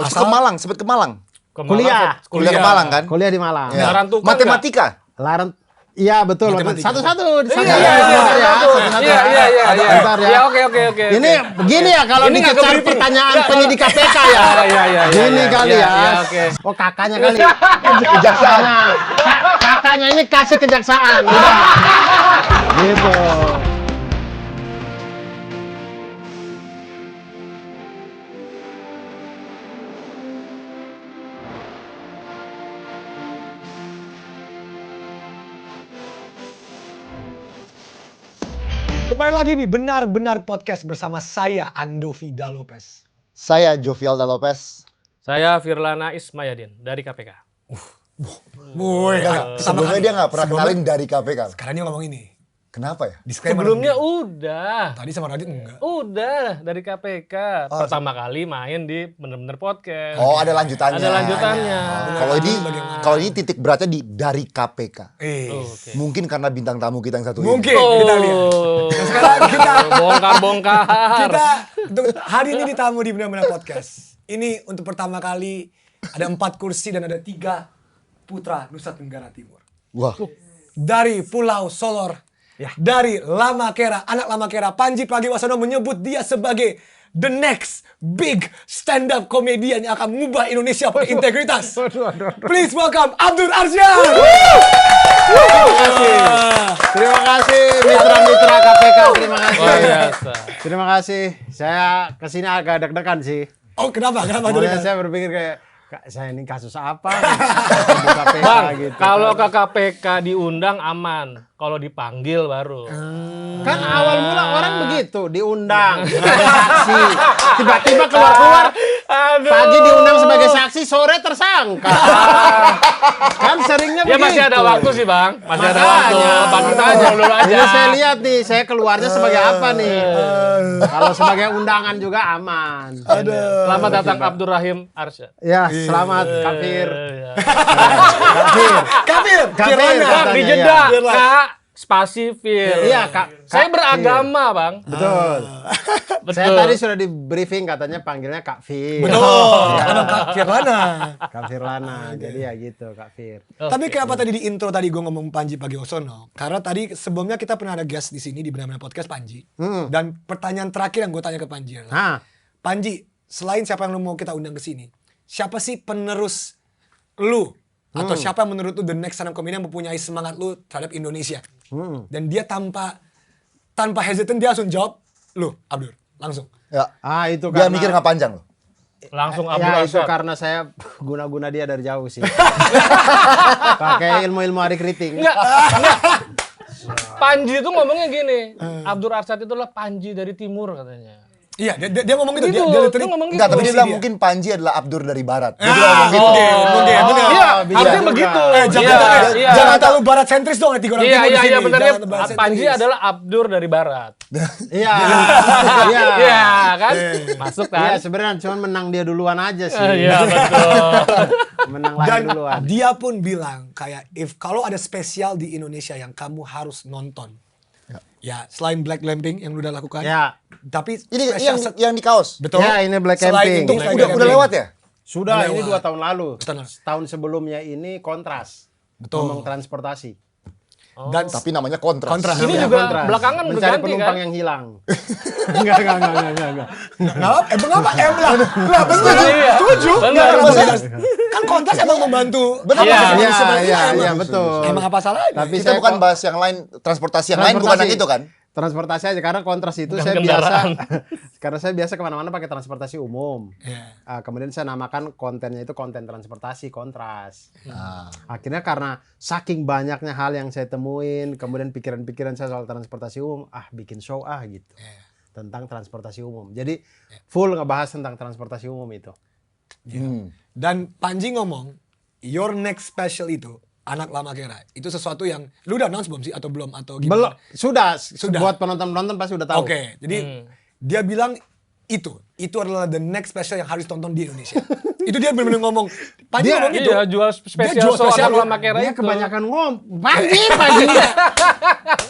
Ke Malang, sempet ke Malang. Kuliah Ke Malang kan? Kuliah di Malang. Ya. Matematika. Iya betul. Matematika. Satu-satu. Iya. Bentar ya. Ya oke. Ini begini ya kalau Ini nggak dikejar ke-briefing. pertanyaan penyidik KPK ya. Iya. Gini kali ya. Iya, oke. Oh kakaknya kali. Kejaksaan. Kakaknya ini kasih kejaksaan. Udah. Gitu. Kembali lagi di Benar-Benar Podcast bersama saya, Ando Vida Lopez. Saya Jovialda Lopez. Saya Firlana Ismayadin dari KPK. Woi, Sebelumnya dia nggak pernah kenalin dari KPK. Sekarang dia ngomong ini. Kenapa ya? Disclaimer Sebelumnya dulu. udah Tadi sama Radit enggak. Udah dari KPK. Pertama kali main di Bener-Bener Podcast. Oh, ada lanjutannya. Ada lanjutannya. Kalau ini titik beratnya di dari KPK. Oke. Mungkin karena bintang tamu kita yang satu ini. Mungkin kita lihat. Sekarang kita bongkar. untuk hari ini ditamu di Benar-Benar Podcast. Ini untuk pertama kali ada 4 kursi dan ada 3 putra Nusa Tenggara Timur. Wah. Dari Pulau Solor, dari Lama Kera, anak Lama Kera, Panji Pragiwaksono menyebut dia sebagai the next big stand-up comedian yang akan mengubah Indonesia pakai integritas. Please welcome Abdur Arsyan. Terima kasih mitra-mitra KPK. Terima kasih. Luar biasa. Terima kasih. Saya kesini agak deg-degan sih. Oh kenapa? Kenapa? Awalnya saya berpikir kayak saya ini kasus apa? Di KPK Bang, gitu. kalau ke KPK diundang aman. Kalau dipanggil baru. Kan awal mula orang begitu, diundang sebagai saksi. Tiba-tiba keluar-keluar, Aduh. pagi diundang sebagai saksi, sore tersangka. Kan seringnya Ya begitu. masih ada waktu sih Bang. Masih ada waktu. Makanya. Bang kita aja dulu aja. Ini saya lihat nih, saya keluarnya sebagai apa nih? Kalau sebagai undangan juga aman. Selamat datang Abdurrahim Arsya. Ya, selamat Kafir. Kafir. Kafir. Bang, katanya, dijeda. ya. Kak, spasi Fir. Iya, Kak. Saya Kak beragama, Bang. Betul. Betul. Saya tadi sudah di briefing katanya panggilnya Kak Fir. Betul. Karena Kak Firlana. Kak Firlana. Jadi ya gitu, Kak Fir. Tapi kenapa tadi di intro tadi gue ngomong Panji Pragiwaksono? Karena tadi sebelumnya kita pernah ada guest di sini di Benar-Benar Podcast Panji. Dan pertanyaan terakhir yang gue tanya ke Panji adalah, Nah, Panji, selain siapa yang lu mau kita undang ke sini, siapa sih penerus lu? Atau siapa yang menurut lu the next stand-up comedian yang mempunyai semangat lu terhadap Indonesia? Dan dia tanpa hesitant dia langsung jawab, lu Abdur, langsung. Ya. itu Dia karena mikir nggak panjang loh. Langsung Abdul ya itu Arsya. karena saya guna-guna dia dari jauh sih. Pakai ilmu-ilmu hari keriting. Enggak. Panji itu ngomongnya gini. Abdur Arsyad itu adalah Panji dari timur katanya. Iya, dia ngomong gitu. Gitu, Dia literally dia ngomong gitu. Enggak, tapi dia bilang dia. mungkin Panji adalah Abdur dari Barat. Dia bilang ngomong gitu. Mungkin, bener. Iya, bisa harusnya juga. begitu. Jangan jangan terlalu barat sentris dong, 3 orang Iya, timur di sini. benernya Jangan barat Panji sentris. adalah Abdur dari barat. Iya. Iya. Iya, kan? Masuk Iya, kan? sebenarnya cuma menang dia duluan aja sih. Iya, betul. Menang lagi Dan duluan. dia pun bilang kayak kalau ada spesial di Indonesia yang kamu harus nonton. Ya, selain Black Glamping yang lu udah lakukan. Ya. Tapi Ini spesial yang di kaos. betul. Ya, ini Black Selain Camping. itu, Black Udah Camping. lewat ya? Sudah, Lewat. ini 2 tahun lalu. Betul. Tahun sebelumnya ini kontras. Betul. Ngomong transportasi. Dan Tapi namanya kontras. Kontras. Ini Namanya juga kontras. belakangan mencari berganti, penumpang kan? yang hilang. Enggak. emang apa? Lah, betul. Iya. Setuju. Benar, Nggak, benar. maksudnya, kan kontras emang membantu. Benar, Iya, maksudnya Iya, betul. Emang apa salahnya? Tapi Kita saya bukan kok- bahas yang lain, transportasi yang lain bukan yang itu kan? Transportasi aja karena kontras itu Bukan saya kendaraan. biasa karena saya biasa kemana-mana pakai transportasi umum. Iya. Kemudian saya namakan kontennya itu konten transportasi kontras. Nah, Akhirnya karena saking banyaknya hal yang saya temuin, kemudian pikiran-pikiran saya soal transportasi umum, bikin show gitu tentang transportasi umum. Jadi full ngebahas tentang transportasi umum itu. Dan Panji ngomong, your next special itu Anak Lama Kera. Itu sesuatu yang lu udah announce belum sih atau belum atau Belum, gimana? sudah. Sudah. Buat penonton-penonton pasti udah tahu. Oke, jadi dia bilang itu adalah the next special yang harus tonton di Indonesia. Itu dia benar-benar ngomong. Panji Dia- ngomong gitu. Iya, jual spesial jual show spesial Anak lu. Lama Kera Dia itu. kebanyakan Pagi.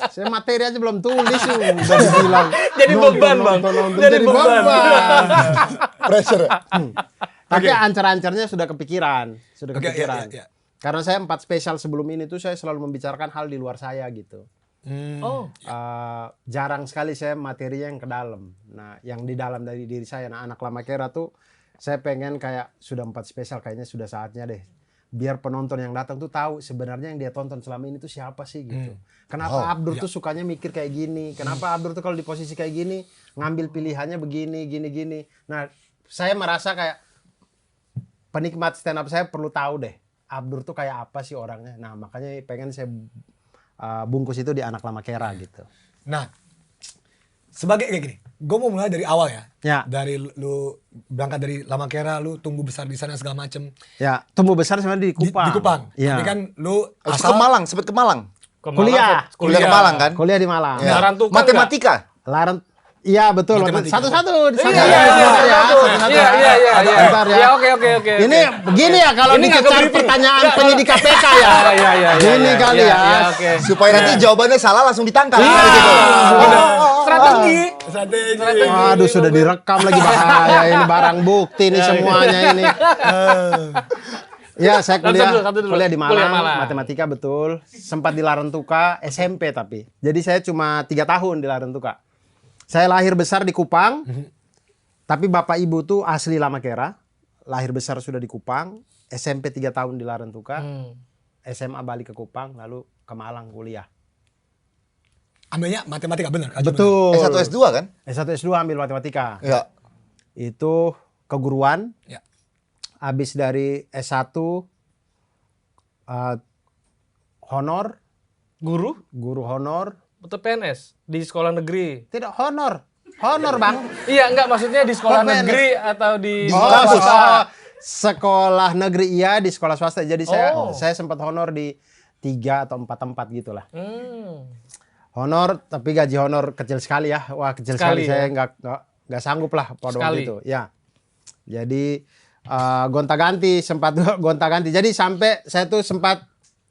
Saya materi aja belum tulis udah dibilang. Jadi beban, Bang. Nonton, Jadi jadi beban. beban. pressure ya? Tapi Oke. ancar-ancarnya sudah kepikiran. Oke, iya, iya. Karena saya 4 spesial sebelum ini tuh saya selalu membicarakan hal di luar saya gitu. Oh, Jarang sekali saya materinya yang ke dalam. Nah, yang di dalam dari diri saya, nah anak lama kera tuh saya pengen kayak sudah 4 spesial, kayaknya sudah saatnya deh. Biar penonton yang datang tuh tahu sebenarnya yang dia tonton selama ini tuh siapa sih gitu. Kenapa Abdur tuh sukanya mikir kayak gini? Kenapa Abdur tuh kalau di posisi kayak gini ngambil pilihannya begini, gini. Nah, saya merasa kayak penikmat stand up saya perlu tahu deh Abdur tuh kayak apa sih orangnya. Nah, makanya pengen saya bungkus itu di anak lama kera gitu. Nah, sebagai kayak gini, gue mau mulai dari awal ya. Ya. Dari lu berangkat dari Lama Kera, lu tumbuh besar di sana segala macem. Ya, tumbuh besar sebenarnya di Kupang. Di Kupang. Iya. Tapi kan lu Terus ke Malang, sempet ke Malang. ke Kuliah. Malang, Kuliah ke Malang kan? Kuliah di Malang. Ya. Larantuka Matematika. Larang. Iya betul. Matematika. Satu-satu. Iya, iya, oke. Ini begini ya kalau Ini nggak dikejar ke-briefing. pertanyaan penyidik KPK ya. Iya. Gini kali ya. Oke. Supaya nanti jawabannya salah langsung ditangkap. Iya. Gitu. Strategi. strategi. Waduh sudah direkam lagi bahaya ini barang bukti ini semuanya ini. Ya saya Satu dulu. kuliah di Kuliah Malang, Malang. matematika betul. Sempat di Larantuka SMP tapi. Jadi saya cuma 3 tahun di Larantuka. Saya lahir besar di Kupang. Tapi bapak ibu tuh asli Lama Kera. Lahir besar sudah di Kupang. SMP 3 tahun di Larantuka. SMA balik ke Kupang lalu ke Malang kuliah. Ambilnya matematika bener. Kak Jumlah. Betul. S1 S2 kan? S1 S2 ambil matematika. Ya. Itu keguruan. Ya. Habis dari S1 honor, guru honor. Atau PNS di sekolah negeri. Tidak honor. Honor, Bang. Iya, enggak maksudnya di sekolah Kok PNS? negeri atau di Sekolah negeri iya, di sekolah swasta. Jadi Oh. saya sempat honor di 3 atau 4 tempat gitulah. Hmm. Honor, tapi gaji honor kecil sekali ya. Wah, kecil sekali. Sekali, Saya ya? nggak sanggup lah pada waktu Sekali. itu. Ya. Jadi gonta-ganti, sempat gonta-ganti. Jadi sampai saya tuh sempat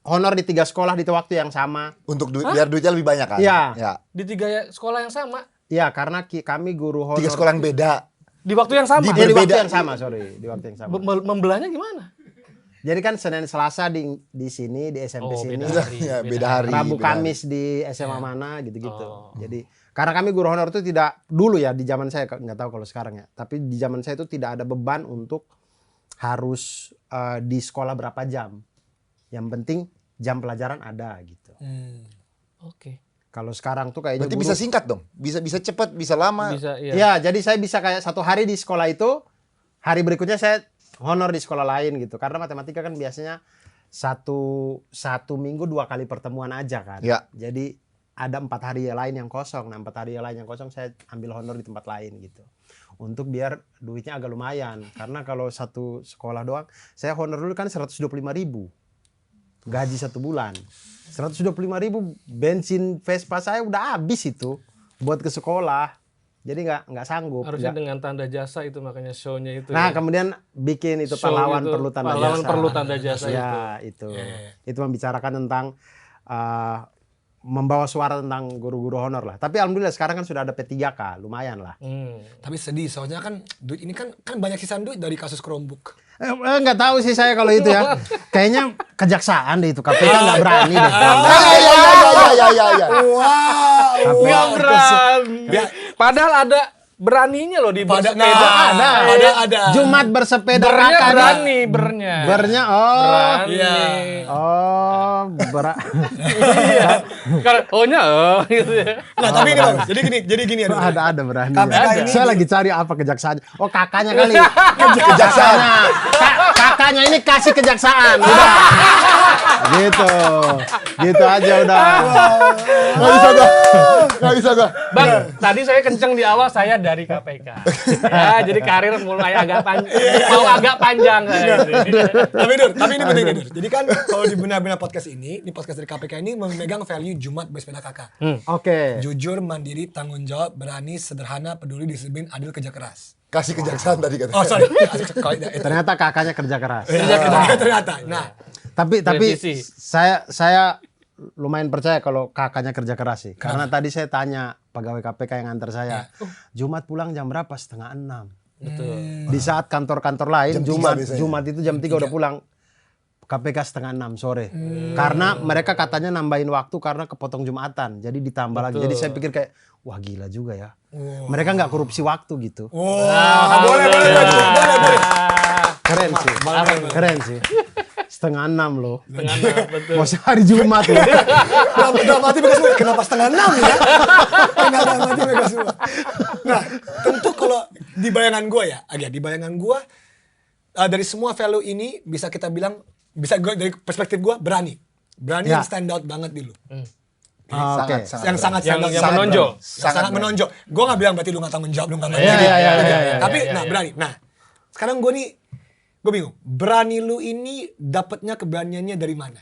honor di 3 sekolah di waktu yang sama. Untuk biar duitnya lebih banyak kan? Iya. Ya. Di 3 sekolah yang sama. Iya, karena kami guru honor. 3 sekolah yang beda. Di waktu yang sama. Di- Di waktu berbeda. yang sama, sorry. Di waktu yang sama. Membelahnya gimana? Jadi kan Senin Selasa di sini, di SMP Oh, sini. beda hari. Ya, beda hari. Rabu beda hari. Kamis di SMA mana gitu-gitu. Jadi karena kami guru honor itu tidak dulu ya di zaman saya nggak tahu kalau sekarang ya. Tapi di zaman saya itu tidak ada beban untuk harus di sekolah berapa jam. Yang penting jam pelajaran ada gitu. Oke. Kalau sekarang tuh kayaknya Berarti guru, bisa singkat dong. Bisa cepat, bisa lama. Bisa, iya. ya, jadi saya bisa kayak 1 hari di sekolah itu, hari berikutnya saya honor di sekolah lain gitu. Karena matematika kan biasanya satu minggu 2 kali pertemuan aja kan. Ya. Jadi ada 4 hari yang lain yang kosong. Nah 4 hari yang lain yang kosong saya ambil honor di tempat lain gitu. Untuk biar duitnya agak lumayan. Karena kalau satu sekolah doang, saya honor dulu kan 125.000. Gaji 1 bulan. 125.000 bensin Vespa saya udah habis itu buat ke sekolah. Jadi nggak sanggup. Harusnya Nggak. dengan tanda jasa itu makanya show-nya itu. Nah ya. kemudian bikin itu Show pahlawan itu, perlu tanda pahlawan jasa. perlu tanda jasa Ya itu. Itu membicarakan tentang membawa suara tentang guru-guru honor lah. Tapi alhamdulillah sekarang kan sudah ada P3K, lumayan lah. Tapi sedih soalnya kan duit ini kan banyak sisaan duit dari kasus Chromebook. Nggak tahu sih saya kalau itu ya. Kayaknya kejaksaan deh itu, KPK nggak berani deh. Ya. Wow. Nggak berani. Padahal ada beraninya loh di Pada bersepeda. ada. Jumat bersepeda Bernya raka berani, bernya. Bernya Berani. Iya. Iya. Kalau ohnya gitu ya. Nah, tapi ini Bang, jadi gini ya. ada berani. KPK ini- Saya lagi cari apa kejaksaan. Oh kakaknya kali. Kejaksaan. Kakaknya ini kasih kejaksaan. Udah. Gitu aja udah. Nggak bisa gua. Bang, tadi saya kenceng di awal saya dari KPK. Ya, jadi karir mulai agak panjang saya. Tapi ini penting Dur. Jadi kan kalau di benar-benar podcast ini podcast dari KPK ini memegang value Jumat bersepeda kakak. Oke. Jujur, mandiri, tanggung jawab, berani, sederhana, peduli, disiplin, adil, kerja keras. Kasih kejaksaan tadi kata. Oh sorry. Ternyata kakaknya kerja keras. Ternyata. Nah, Tapi Revisi. saya lumayan percaya kalau kakaknya kerja keras sih. Karena tadi saya tanya pegawai KPK yang antar saya, Jumat pulang jam berapa? 5:30. Betul. Di saat kantor-kantor lain Jam 3 biasanya. Jumat itu jam 3 udah pulang. KPK setengah 6 sore. Karena mereka katanya nambahin waktu karena kepotong Jumatan. Jadi ditambah lagi. Jadi saya pikir kayak, wah gila juga ya. Mereka nggak korupsi waktu gitu. Boleh. Keren sih. Keren sih. Setengah 6 loh. Setengah 6, betul. Masih hari Jumat loh. Udah mati mereka semua. Kenapa setengah 6 ya? Kenapa mati mereka semua? Nah, tentu kalau di bayangan gue ya, di bayangan gue dari semua value ini bisa kita bilang, bisa gua, dari perspektif gue berani Ya. yang stand out banget di lu. Oke. Yang sangat stand out, yang menonjol. sangat menonjol. Gue nggak bilang berarti lu nggak tanggung jawab, lu nggak Iya, iya, tapi iya, iya. berani. Nah, sekarang gue bingung. Berani lu ini dapatnya keberaniannya dari mana?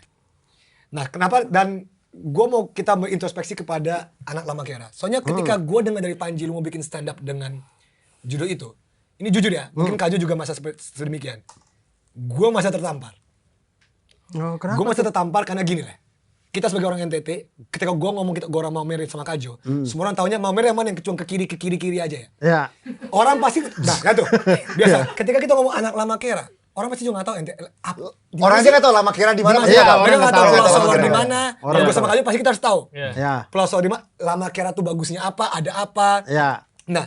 Nah, kenapa? Dan gue mau kita berintrospeksi kepada anak lama Kera. Soalnya ketika gue dengar dari Panji lu mau bikin stand up dengan judul itu, ini jujur ya, mungkin Kaju juga masa sedemikian. Gue masa tertampar. Oh, kenapa? Gue masih tertampar karena gini lah. Kita sebagai orang NTT, ketika gue ngomong gue orang mau married sama Kajo, semua orang taunya mau married yang mana yang kecuang ke kiri aja ya. Ya. Orang pasti, nah tuh, biasa. Ketika kita ngomong anak lama Kera, orang pasti juga nggak tahu NTT. Orang aja nggak tahu lama Kera di mana. Iya, Iya, mereka orang nggak nggak tahu tahu Pulau Lama Solor Kera. di mana. Orang Kalau gue nggak sama Kajo pasti kita harus tahu. Iya. Ya. Pulau Solor di mana, lama Kera tuh bagusnya apa, ada apa. Ya. Nah,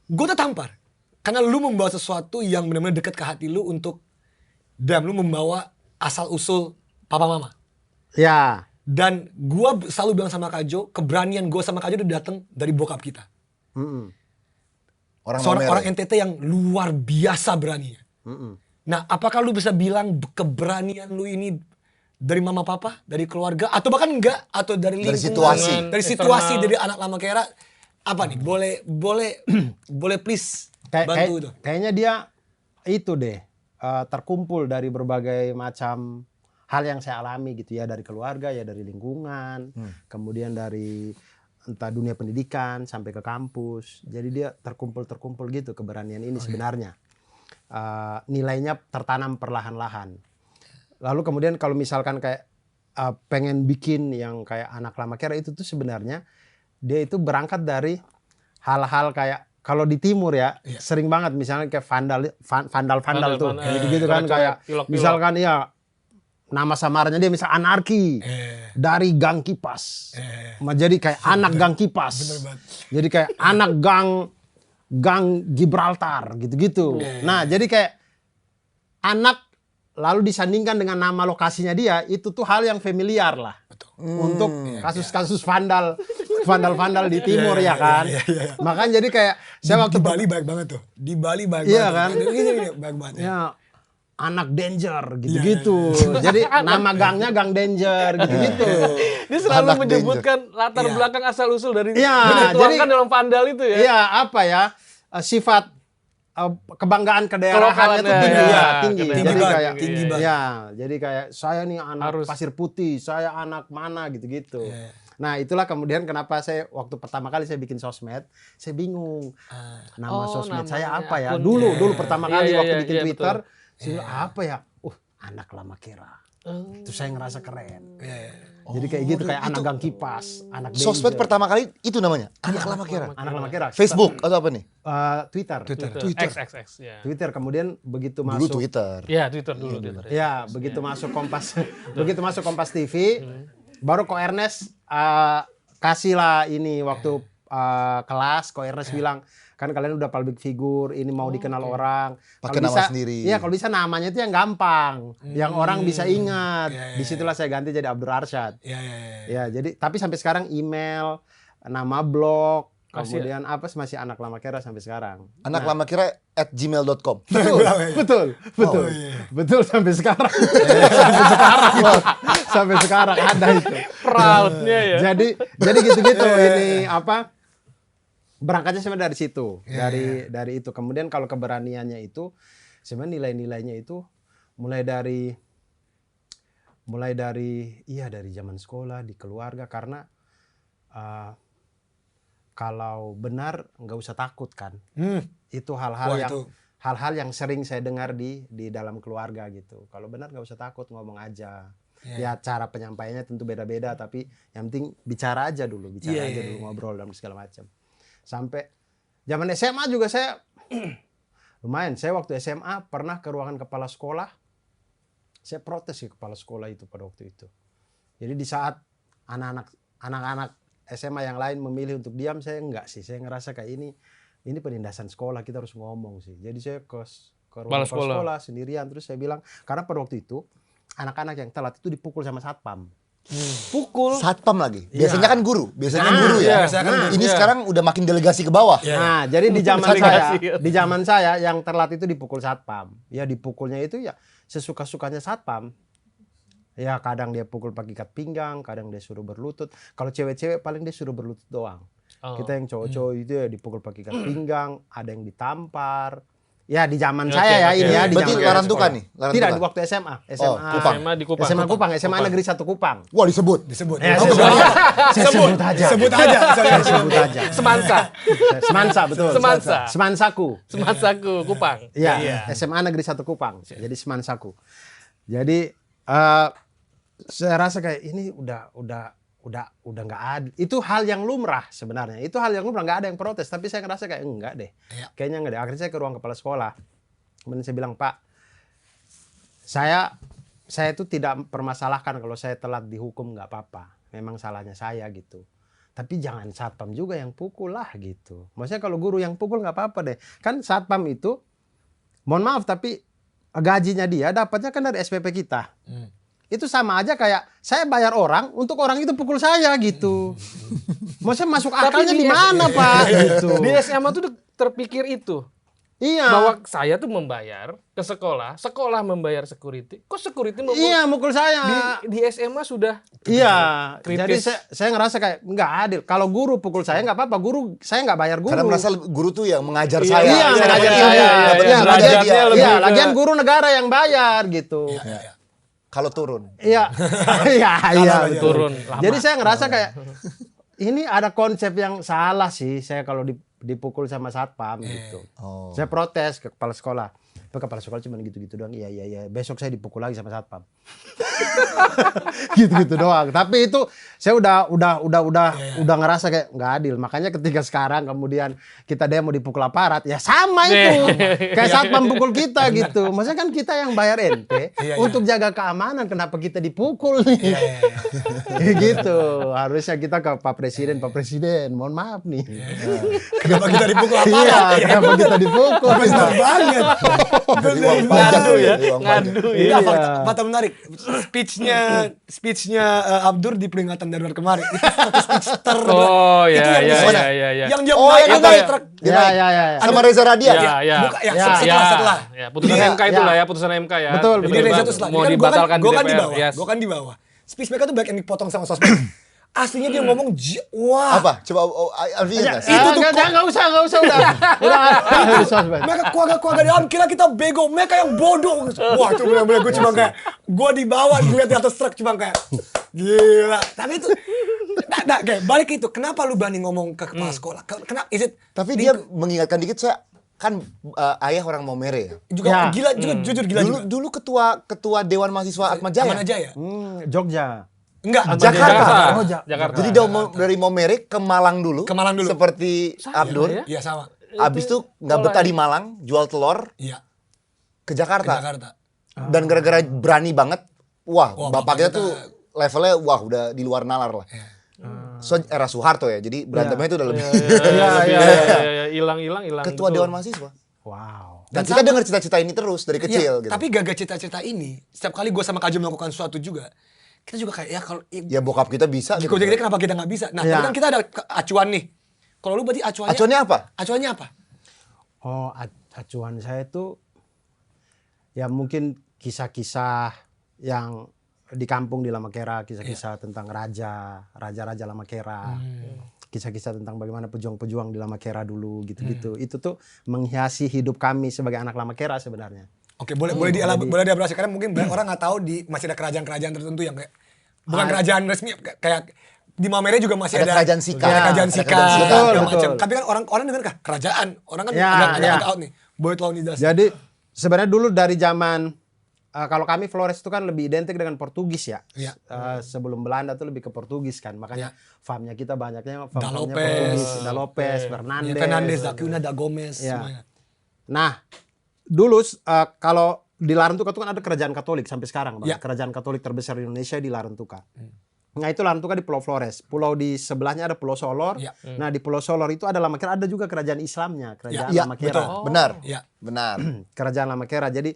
gue tertampar karena lu membawa sesuatu yang benar-benar dekat ke hati lu untuk, dan lu membawa asal usul papa mama. Ya. Dan gua selalu bilang sama Kajo, keberanian gua sama Kajo itu datang dari bokap kita. Orang Seorang Maumere. orang NTT yang luar biasa beraninya. Nah, apakah lu bisa bilang keberanian lu ini dari mama papa, dari keluarga, atau bahkan enggak, atau dari Dari lingkungan, situasi. dari situasi, Eksternal. dari anak lama Kera? Apa nih? Boleh please bantu itu. Kayaknya dia itu deh terkumpul dari berbagai macam hal yang saya alami gitu ya, dari keluarga ya, dari lingkungan, kemudian dari entah dunia pendidikan sampai ke kampus. Jadi dia terkumpul gitu keberanian ini sebenarnya. Nilainya tertanam perlahan-lahan. Lalu kemudian kalau misalkan kayak pengen bikin yang kayak anak lama Kera itu tuh sebenarnya dia itu berangkat dari hal-hal kayak kalau di timur ya sering banget misalnya kayak vandal tuh gitu kan, kayak pilok-pilok. misalkan ya nama samarnya dia misal anarki dari gang kipas, jadi kayak anak gang kipas, jadi kayak anak gang Gibraltar gitu-gitu. Nah jadi kayak anak lalu disandingkan dengan nama lokasinya dia, itu tuh hal yang familiar lah. Untuk kasus-kasus vandal di timur ya kan. Makanya jadi kayak saya waktu Di Bali baik banget tuh. Di Bali baik Iya banget. kan? Gini, baik banget. ya anak danger gitu-gitu. Jadi nama gangnya gang danger gitu-gitu. Dia selalu Anak menyebutkan latar Iya. belakang asal usul dari Iya, dituangkan jadi- dalam vandal itu ya. Iya, apa ya? Sifat kebanggaan kedaerahannya tuh Kelokalannya, tinggi ya. ya, tinggi. Tinggi Jadi banget, kayak tinggi banget. ya, jadi kayak saya nih anak Harus. Pasir Putih, saya anak mana gitu-gitu. Nah, itulah kemudian kenapa saya waktu pertama kali saya bikin sosmed, saya bingung. Nama Oh, sosmed saya namanya, apa ya? akun. Dulu pertama Iya, kali iya, waktu iya, bikin iya, Twitter, betul. saya bilang, apa ya? Anak lama Kera. Itu saya ngerasa keren. Jadi kayak gitu, kayak anak gang kipas, anak Sosmed danger. pertama kali itu namanya. Anak lama Kera. Anak lama Kera. Facebook atau apa nih? Twitter. XX ya. Twitter, kemudian begitu Dulu masuk Twitter. Iya, Twitter dulu Twitter. ya begitu masuk Kompas begitu masuk Kompas TV baru Ko Ernest kasih lah ini waktu kelas Ko Ernest bilang kan kalian udah public figure, ini mau dikenal orang. Pakai Kalau nama bisa- sendiri. Iya, kalau bisa namanya itu yang gampang, yang orang bisa ingat. Disitulah saya ganti jadi Abdur Arsyad. Iya. Ya, jadi tapi sampai sekarang email, nama blog, Masih- kemudian apa masih anak lama Kera sampai sekarang. Anak lama Kera @gmail.com. Betul sampai sekarang. Sampai sekarang. Sampai sekarang ada itu. Proudnya ya. Jadi gitu-gitu ini apa? Berangkatnya sebenarnya dari situ, dari itu. Kemudian kalau keberaniannya itu sebenarnya nilai-nilainya itu mulai dari dari zaman sekolah, di keluarga, karena kalau benar nggak usah takut kan. Itu hal-hal Wah, yang itu. hal-hal yang sering saya dengar di dalam keluarga gitu. Kalau benar nggak usah takut, ngomong aja. Ya cara penyampaiannya tentu beda-beda, tapi yang penting bicara aja dulu, ngobrol dan segala macam. Sampai Zaman SMA juga saya lumayan. Saya waktu SMA pernah ke ruangan kepala sekolah. Saya protes ke kepala sekolah itu pada waktu itu. Jadi di saat anak-anak SMA yang lain memilih untuk diam, saya enggak sih. Saya ngerasa kayak ini penindasan sekolah, kita harus ngomong sih. Jadi saya ke ruangan kepala sekolah sendirian, terus saya bilang, karena pada waktu itu anak-anak yang telat itu dipukul sama satpam. Pukul. Satpam lagi. Biasanya kan guru. Biasanya Nah, guru ya. biasanya kan guru. Ini sekarang udah makin delegasi ke bawah. Nah, jadi di zaman saya yang telat itu dipukul satpam. Ya dipukulnya itu ya sesuka-sukanya satpam. Ya kadang dia pukul pakai ikat pinggang, kadang dia suruh berlutut. Kalau cewek-cewek paling dia suruh berlutut doang. Kita yang cowok-cowok itu ya dipukul pakai ikat pinggang, ada yang ditampar. Ya di zaman saya ya ini ya di Berarti zaman Larantuka nih? Tidak, Larantuka? di waktu SMA. Kupang. SMA di Kupang. SMA Kupang, SMA Negeri 1 Kupang. Wah disebut. Ya, saya sebut aja. Sebut aja. Saya sebut aja. Semansa. Semansa betul. Semansa. Semansaku. Semansaku Kupang. Iya, SMA Negeri 1 Kupang. Jadi Semansaku. Jadi saya rasa kayak ini udah nggak adil. Itu hal yang lumrah sebenarnya. Itu hal yang lumrah, nggak ada yang protes. Tapi saya ngerasa kayak enggak deh. Kayaknya enggak deh. Akhirnya saya ke ruang kepala sekolah. Kemudian saya bilang, Pak, saya itu tidak permasalahkan kalau saya telat dihukum, nggak apa-apa. Memang salahnya saya gitu. Tapi jangan satpam juga yang pukul lah gitu. Maksudnya kalau guru yang pukul nggak apa-apa deh. Kan satpam itu, mohon maaf tapi gajinya dia dapatnya kan dari SPP kita. Itu sama aja kayak saya bayar orang untuk orang itu pukul saya gitu. Maksudnya masuk akalnya di mana Pak? Gitu. Di SMA tuh terpikir itu. Iya. Bahwa saya tuh membayar ke sekolah, sekolah membayar security. Kok security memukul? Iya, mukul saya. Di SMA sudah. Iya. Kritis. Jadi saya ngerasa kayak nggak adil. Kalau guru pukul saya nggak apa-apa. Guru saya nggak bayar guru. Karena merasa guru tuh yang mengajar Iya, saya. Iya, Saya mengajar dapat saya. ilmu, dapat Iya, ilmu. lagian Derajatnya lebih iya, ke- lagian guru negara yang bayar gitu. Kalau turun. Iya. Iya, betul. turun lama. Jadi saya ngerasa kayak ini ada konsep yang salah sih saya kalau dipukul sama satpam gitu. Oh. Saya protes ke kepala sekolah. Tapi kepala sekolah cuma gitu-gitu doang. Iya. Besok saya dipukul lagi sama satpam. Gitu-gitu doang. Tapi itu saya udah ngerasa kayak nggak adil. Makanya ketika sekarang kemudian kita demo dipukul aparat, ya sama itu. Kayak satpam pukul kita gitu. Maksudnya kan kita yang bayar NP untuk jaga keamanan. Kenapa kita dipukul nih? Gitu. Harusnya kita ke Pak Presiden, mohon maaf nih. Kenapa kita dipukul Iya, aparat? kenapa kita dipukul? Benar banget. Dari uang pajak. Ngadu ya. Dari uang pajak. Ngadu Iya, ya. fakta menarik. Speechnya Abdur di peringatan darurat kemarin. Itu satu speech Oh itu ya yang ya mana? ya. Yang dia Oh, naik yang itu naik. truk. Dia Ya, naik. ya. Sama Reza Radian. Ya. Bukan, ya, Ya. setelah. Ya, putusan Iya, MK itu ya. lah ya, putusan MK ya. Betul, Jadi Reza tuh setelah. Mau Kan dibatalkan gua kan di di DPR. bawah. Yes. Gue kan di bawah. Speech mereka tuh banyak yang dipotong sama sosmed. Aslinya dia ngomong, wah. Apa? Coba Alvin Ya, kasih. Itu tuh nggak usah udah. Mereka keluarga di dalam kira kita bego, mereka yang bodoh. Wah, itu bener-bener gue cuma kayak gue di bawah, gue lihat di atas truk cuma kayak gila. Tapi itu, kayak balik ke itu. Kenapa lu berani ngomong ke kepala sekolah? Kenapa? Tapi dia mengingatkan dikit, saya kan ayah orang Maumere ya. juga Ya. gila, juga jujur gila juga. Dulu ketua Dewan Mahasiswa Atmajaya. Mana aja ya? Jogja. Enggak, Jakarta. Oh, Jakarta. Jadi dari Maumere ke Malang dulu. Ke Malang dulu. Seperti Abdur. ya? Iya sama. Abis itu nggak betah di Malang, jual telur Iya. ke Ke Jakarta. Jakarta. Dan gara-gara berani banget, wah Wah, bapaknya bapak tuh levelnya wah udah di luar nalar lah. So, era Soeharto ya, jadi berantemnya itu udah lebih. Iya, hilang. Ketua itu. Dewan Mahasiswa. Wow. Dan kita dengar cita-cita ini terus dari kecil gitu. Tapi gagal cita-cita ini, setiap kali gue sama Kajum melakukan sesuatu juga, kita juga kayak ya kalau Ya bokap kita bisa di gitu. Gojek ini kenapa kita nggak bisa? Nah, Iya. tapi kan kita ada acuan nih. Kalau lu berarti acuannya Acuannya apa? Acuannya apa? Oh, acuan saya tuh ya mungkin kisah-kisah yang di kampung di Lamakera, kisah-kisah tentang raja-raja Lamakera. Kisah-kisah tentang bagaimana pejuang-pejuang di Lamakera dulu gitu-gitu. Itu tuh menghiasi hidup kami sebagai anak Lamakera sebenarnya. Oke, boleh dielaborasi karena mungkin banyak orang nggak tahu masih ada kerajaan-kerajaan tertentu yang kayak bukan kerajaan resmi kayak di Maumere juga masih Ada ada kerajaan Sika. Ada kerajaan Ada Sika, kerajaan Sika. segala Betul, macam. betul. Tapi kan orang dengar kah kerajaan? Orang kan Ya, agak ya. out nih. Boleh tolong dijelasin. Jadi sebenarnya dulu dari zaman kalau kami Flores itu kan lebih identik dengan Portugis ya. Iya. Sebelum Belanda tuh lebih ke Portugis kan. Makanya farmnya kita banyaknya Da farmnya Lopez. Portugis, Da Lopez, Ya, Fernandes. Fernandes, Da Cunha, Da Gomez, Ya. semuanya. Nah, dulu kalau di Larantuka itu kan ada kerajaan Katolik sampai sekarang, Bang. Ya. Kerajaan Katolik terbesar di Indonesia di Larantuka. Nah, itu Larantuka di Pulau Flores. Pulau di sebelahnya ada Pulau Solor. Ya. Nah, di Pulau Solor itu ada Lamakera, ada juga kerajaan Islamnya, kerajaan Iya, Lamakera. betul. Benar. Ya. Benar. Kerajaan Lamakera. Jadi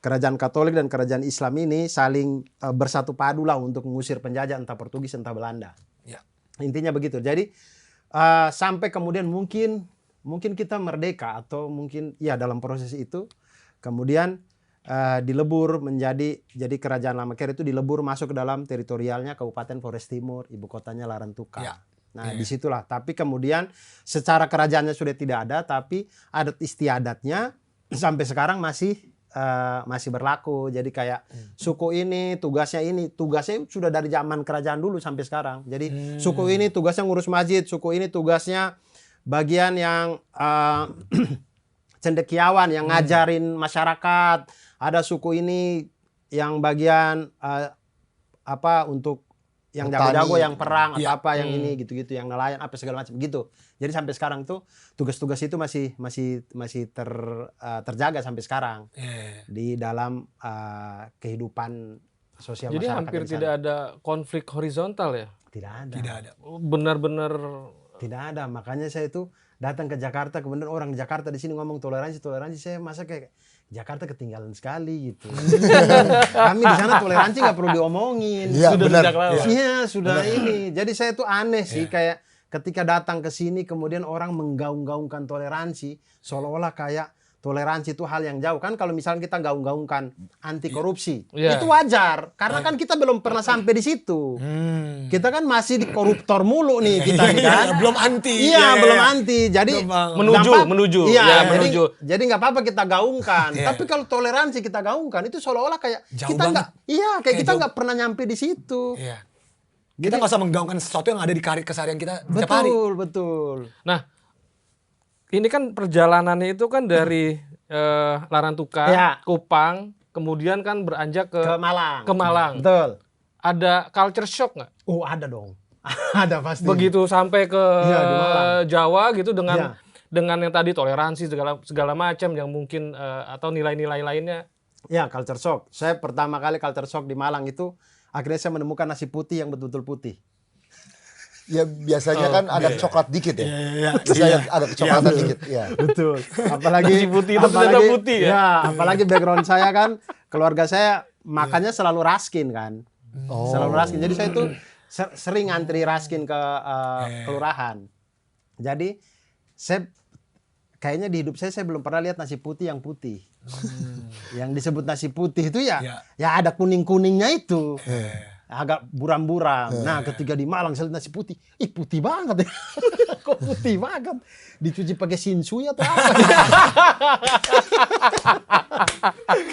kerajaan Katolik dan kerajaan Islam ini saling bersatu padu lah untuk mengusir penjajah entah Portugis entah Belanda. Ya. Intinya begitu. Jadi sampai kemudian mungkin kita merdeka atau mungkin ya dalam proses itu kemudian dilebur menjadi kerajaan Lamakera itu dilebur masuk ke dalam teritorialnya Kabupaten Flores Timur, ibu kotanya Larantuka. Ya. Nah, disitulah. Tapi kemudian secara kerajaannya sudah tidak ada, tapi adat istiadatnya sampai sekarang masih berlaku. Jadi kayak suku ini tugasnya sudah dari zaman kerajaan dulu sampai sekarang. Jadi suku ini tugasnya ngurus masjid, suku ini tugasnya bagian yang cendekiawan yang ngajarin masyarakat. Ada suku ini yang bagian untuk yang jago-jago yang perang atau apa yang ini gitu-gitu, yang nelayan apa segala macam gitu. Jadi sampai sekarang tuh tugas-tugas itu masih terjaga sampai sekarang di dalam kehidupan sosial Jadi masyarakat. hampir di sana. tidak ada konflik horizontal ya? Tidak ada. Tidak ada. Benar-benar Tidak ada. Makanya saya itu datang ke Jakarta, kemudian orang di Jakarta di sini ngomong toleransi, saya masa kayak Jakarta ketinggalan sekali gitu. Kami di sana toleransi nggak perlu diomongin. Iya, sudah benar. sejak lama. Iya, sudah ini. Jadi saya tuh aneh sih kayak ketika datang ke sini kemudian orang menggaung-gaungkan toleransi seolah-olah kayak toleransi itu hal yang jauh kan. Kalau misalnya kita gaung-gaungkan anti korupsi, Iya. itu wajar karena kan kita belum pernah sampai di situ. Kita kan masih di koruptor mulu nih kita nih kan. Belum anti. Iya, belum anti. Jadi Menuju. Iya, Ya, jadi, menuju. jadi nggak apa-apa kita gaungkan. Tapi kalau toleransi kita gaungkan itu seolah-olah kayak Jauh kita banget. kita nggak pernah nyampe di situ. Iya. Kita nggak usah menggaungkan sesuatu yang ada di keseharian kita setiap hari. Betul. Nah, ini kan perjalanannya itu kan dari Larantuka, Ya. Kupang, kemudian kan beranjak Ke Malang. ke Malang. Betul. Ada culture shock nggak? Oh, ada dong. Ada pasti. Begitu sampai ke Iya, di Malang. Jawa gitu Iya. dengan yang tadi toleransi segala macam yang mungkin atau nilai-nilai lainnya. Ya, culture shock. Saya pertama kali culture shock di Malang itu akhirnya saya menemukan nasi putih yang betul-betul putih. Ya biasanya kan ada coklat dikit ya. Iya. Biasanya ada kecoklatan dikit. Ya. Betul. Apalagi Nasi putih itu ternyata putih ya? Ya, apalagi background saya kan keluarga saya makannya selalu raskin kan. Selalu raskin. Jadi saya itu sering antri raskin ke kelurahan. Jadi saya kayaknya di hidup saya belum pernah lihat nasi putih yang putih. Yang disebut nasi putih itu ya ada kuning-kuningnya itu. Agak buram-buram. Nah, ketika di Malang saya lihat nasi putih, putih banget ya. Kok putih banget? Dicuci pakai sinsui atau apa?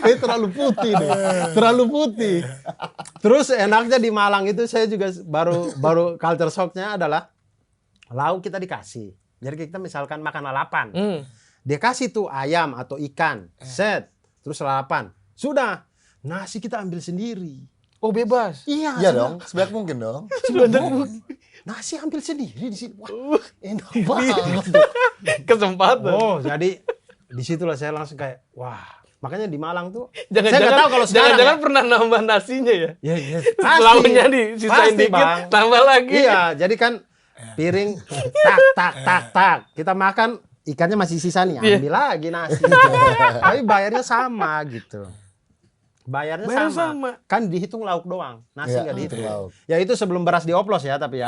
Kayak terlalu putih deh. Terlalu putih. Terus enaknya di Malang itu saya juga baru culture shock-nya adalah lauk kita dikasih. Jadi kita misalkan makan lalapan. Dia kasih tuh ayam atau ikan. Set. Terus lalapan. Sudah. Nasi kita ambil sendiri. Oh, bebas. Iya dong, sebanyak mungkin dong. Nasi ambil sendiri di sini. Wah, enak banget. Kesempatan. Oh, jadi disitulah saya langsung kayak, wah. Makanya di Malang tuh, saya Jangan-jangan nggak tahu kalau sekarang. jangan-jangan pernah nambah nasinya ya? Ya, Lauknya disisain Pasti, dikit, Bang. tambah lagi. Iya, jadi kan piring tak. Kita makan ikannya masih sisa nih, ambil lagi nasi. Tapi bayarnya sama gitu. Bayarnya Bayar sama. sama. Kan dihitung lauk doang, nasi Iya, nggak dihitung. lauk. Ya itu sebelum beras dioplos ya, tapi ya.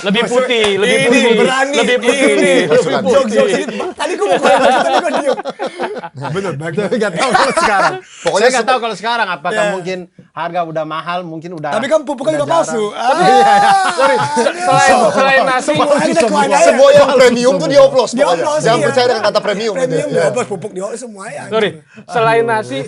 Lebih putih, lebih Ini putih. berani. Lebih putih. Ini. Masukan. Jok ini. Tadi gue mau koreksi, tapi gue diem. Bener, baik. Tapi nggak tahu kalau sekarang. Pokoknya Saya nggak tahu kalau sekarang apakah Iya. mungkin harga udah mahal, mungkin udah. Tapi kan pupuknya udah juga palsu. Sorry, selain nasi, Semua yang premium tuh dioplos. pokoknya. Dioplos, Jangan iya. percaya dengan kata premium. gitu. Premium Ya. dioplos, pupuk dioplos semua ya. sorry, selain nasi,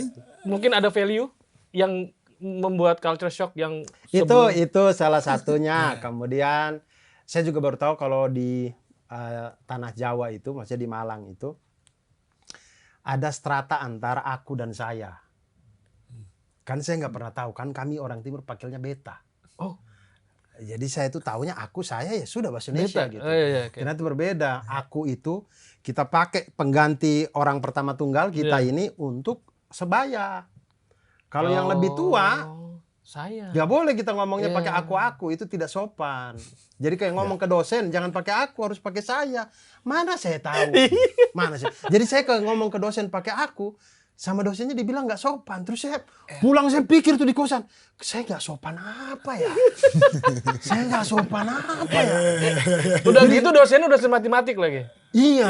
mungkin ada value yang membuat culture shock yang Itu salah satunya. Kemudian saya juga baru tahu kalau di tanah Jawa itu, maksudnya di Malang itu ada strata antara aku dan saya. Kan saya nggak pernah tahu, kan kami orang timur panggilnya beta. Oh. Jadi saya itu taunya saya ya sudah bahasa Indonesia Beta. gitu. Oh, iya, oke. Ternyata berbeda. Aku itu kita pakai pengganti orang pertama tunggal kita Iya. ini untuk sebaya. Kalau yang lebih tua saya. nggak boleh kita ngomongnya Iya. pakai aku, itu tidak sopan. Jadi kayak ngomong ke dosen jangan pakai aku, harus pakai saya. Mana saya tahu? Mana saya? Jadi saya kalau ngomong ke dosen pakai aku, sama dosennya dibilang nggak sopan. Terus saya pulang saya pikir tuh di kosan, saya nggak sopan apa ya? Saya nggak sopan apa ya? Udah gitu dosennya udah matematik lagi. Iya.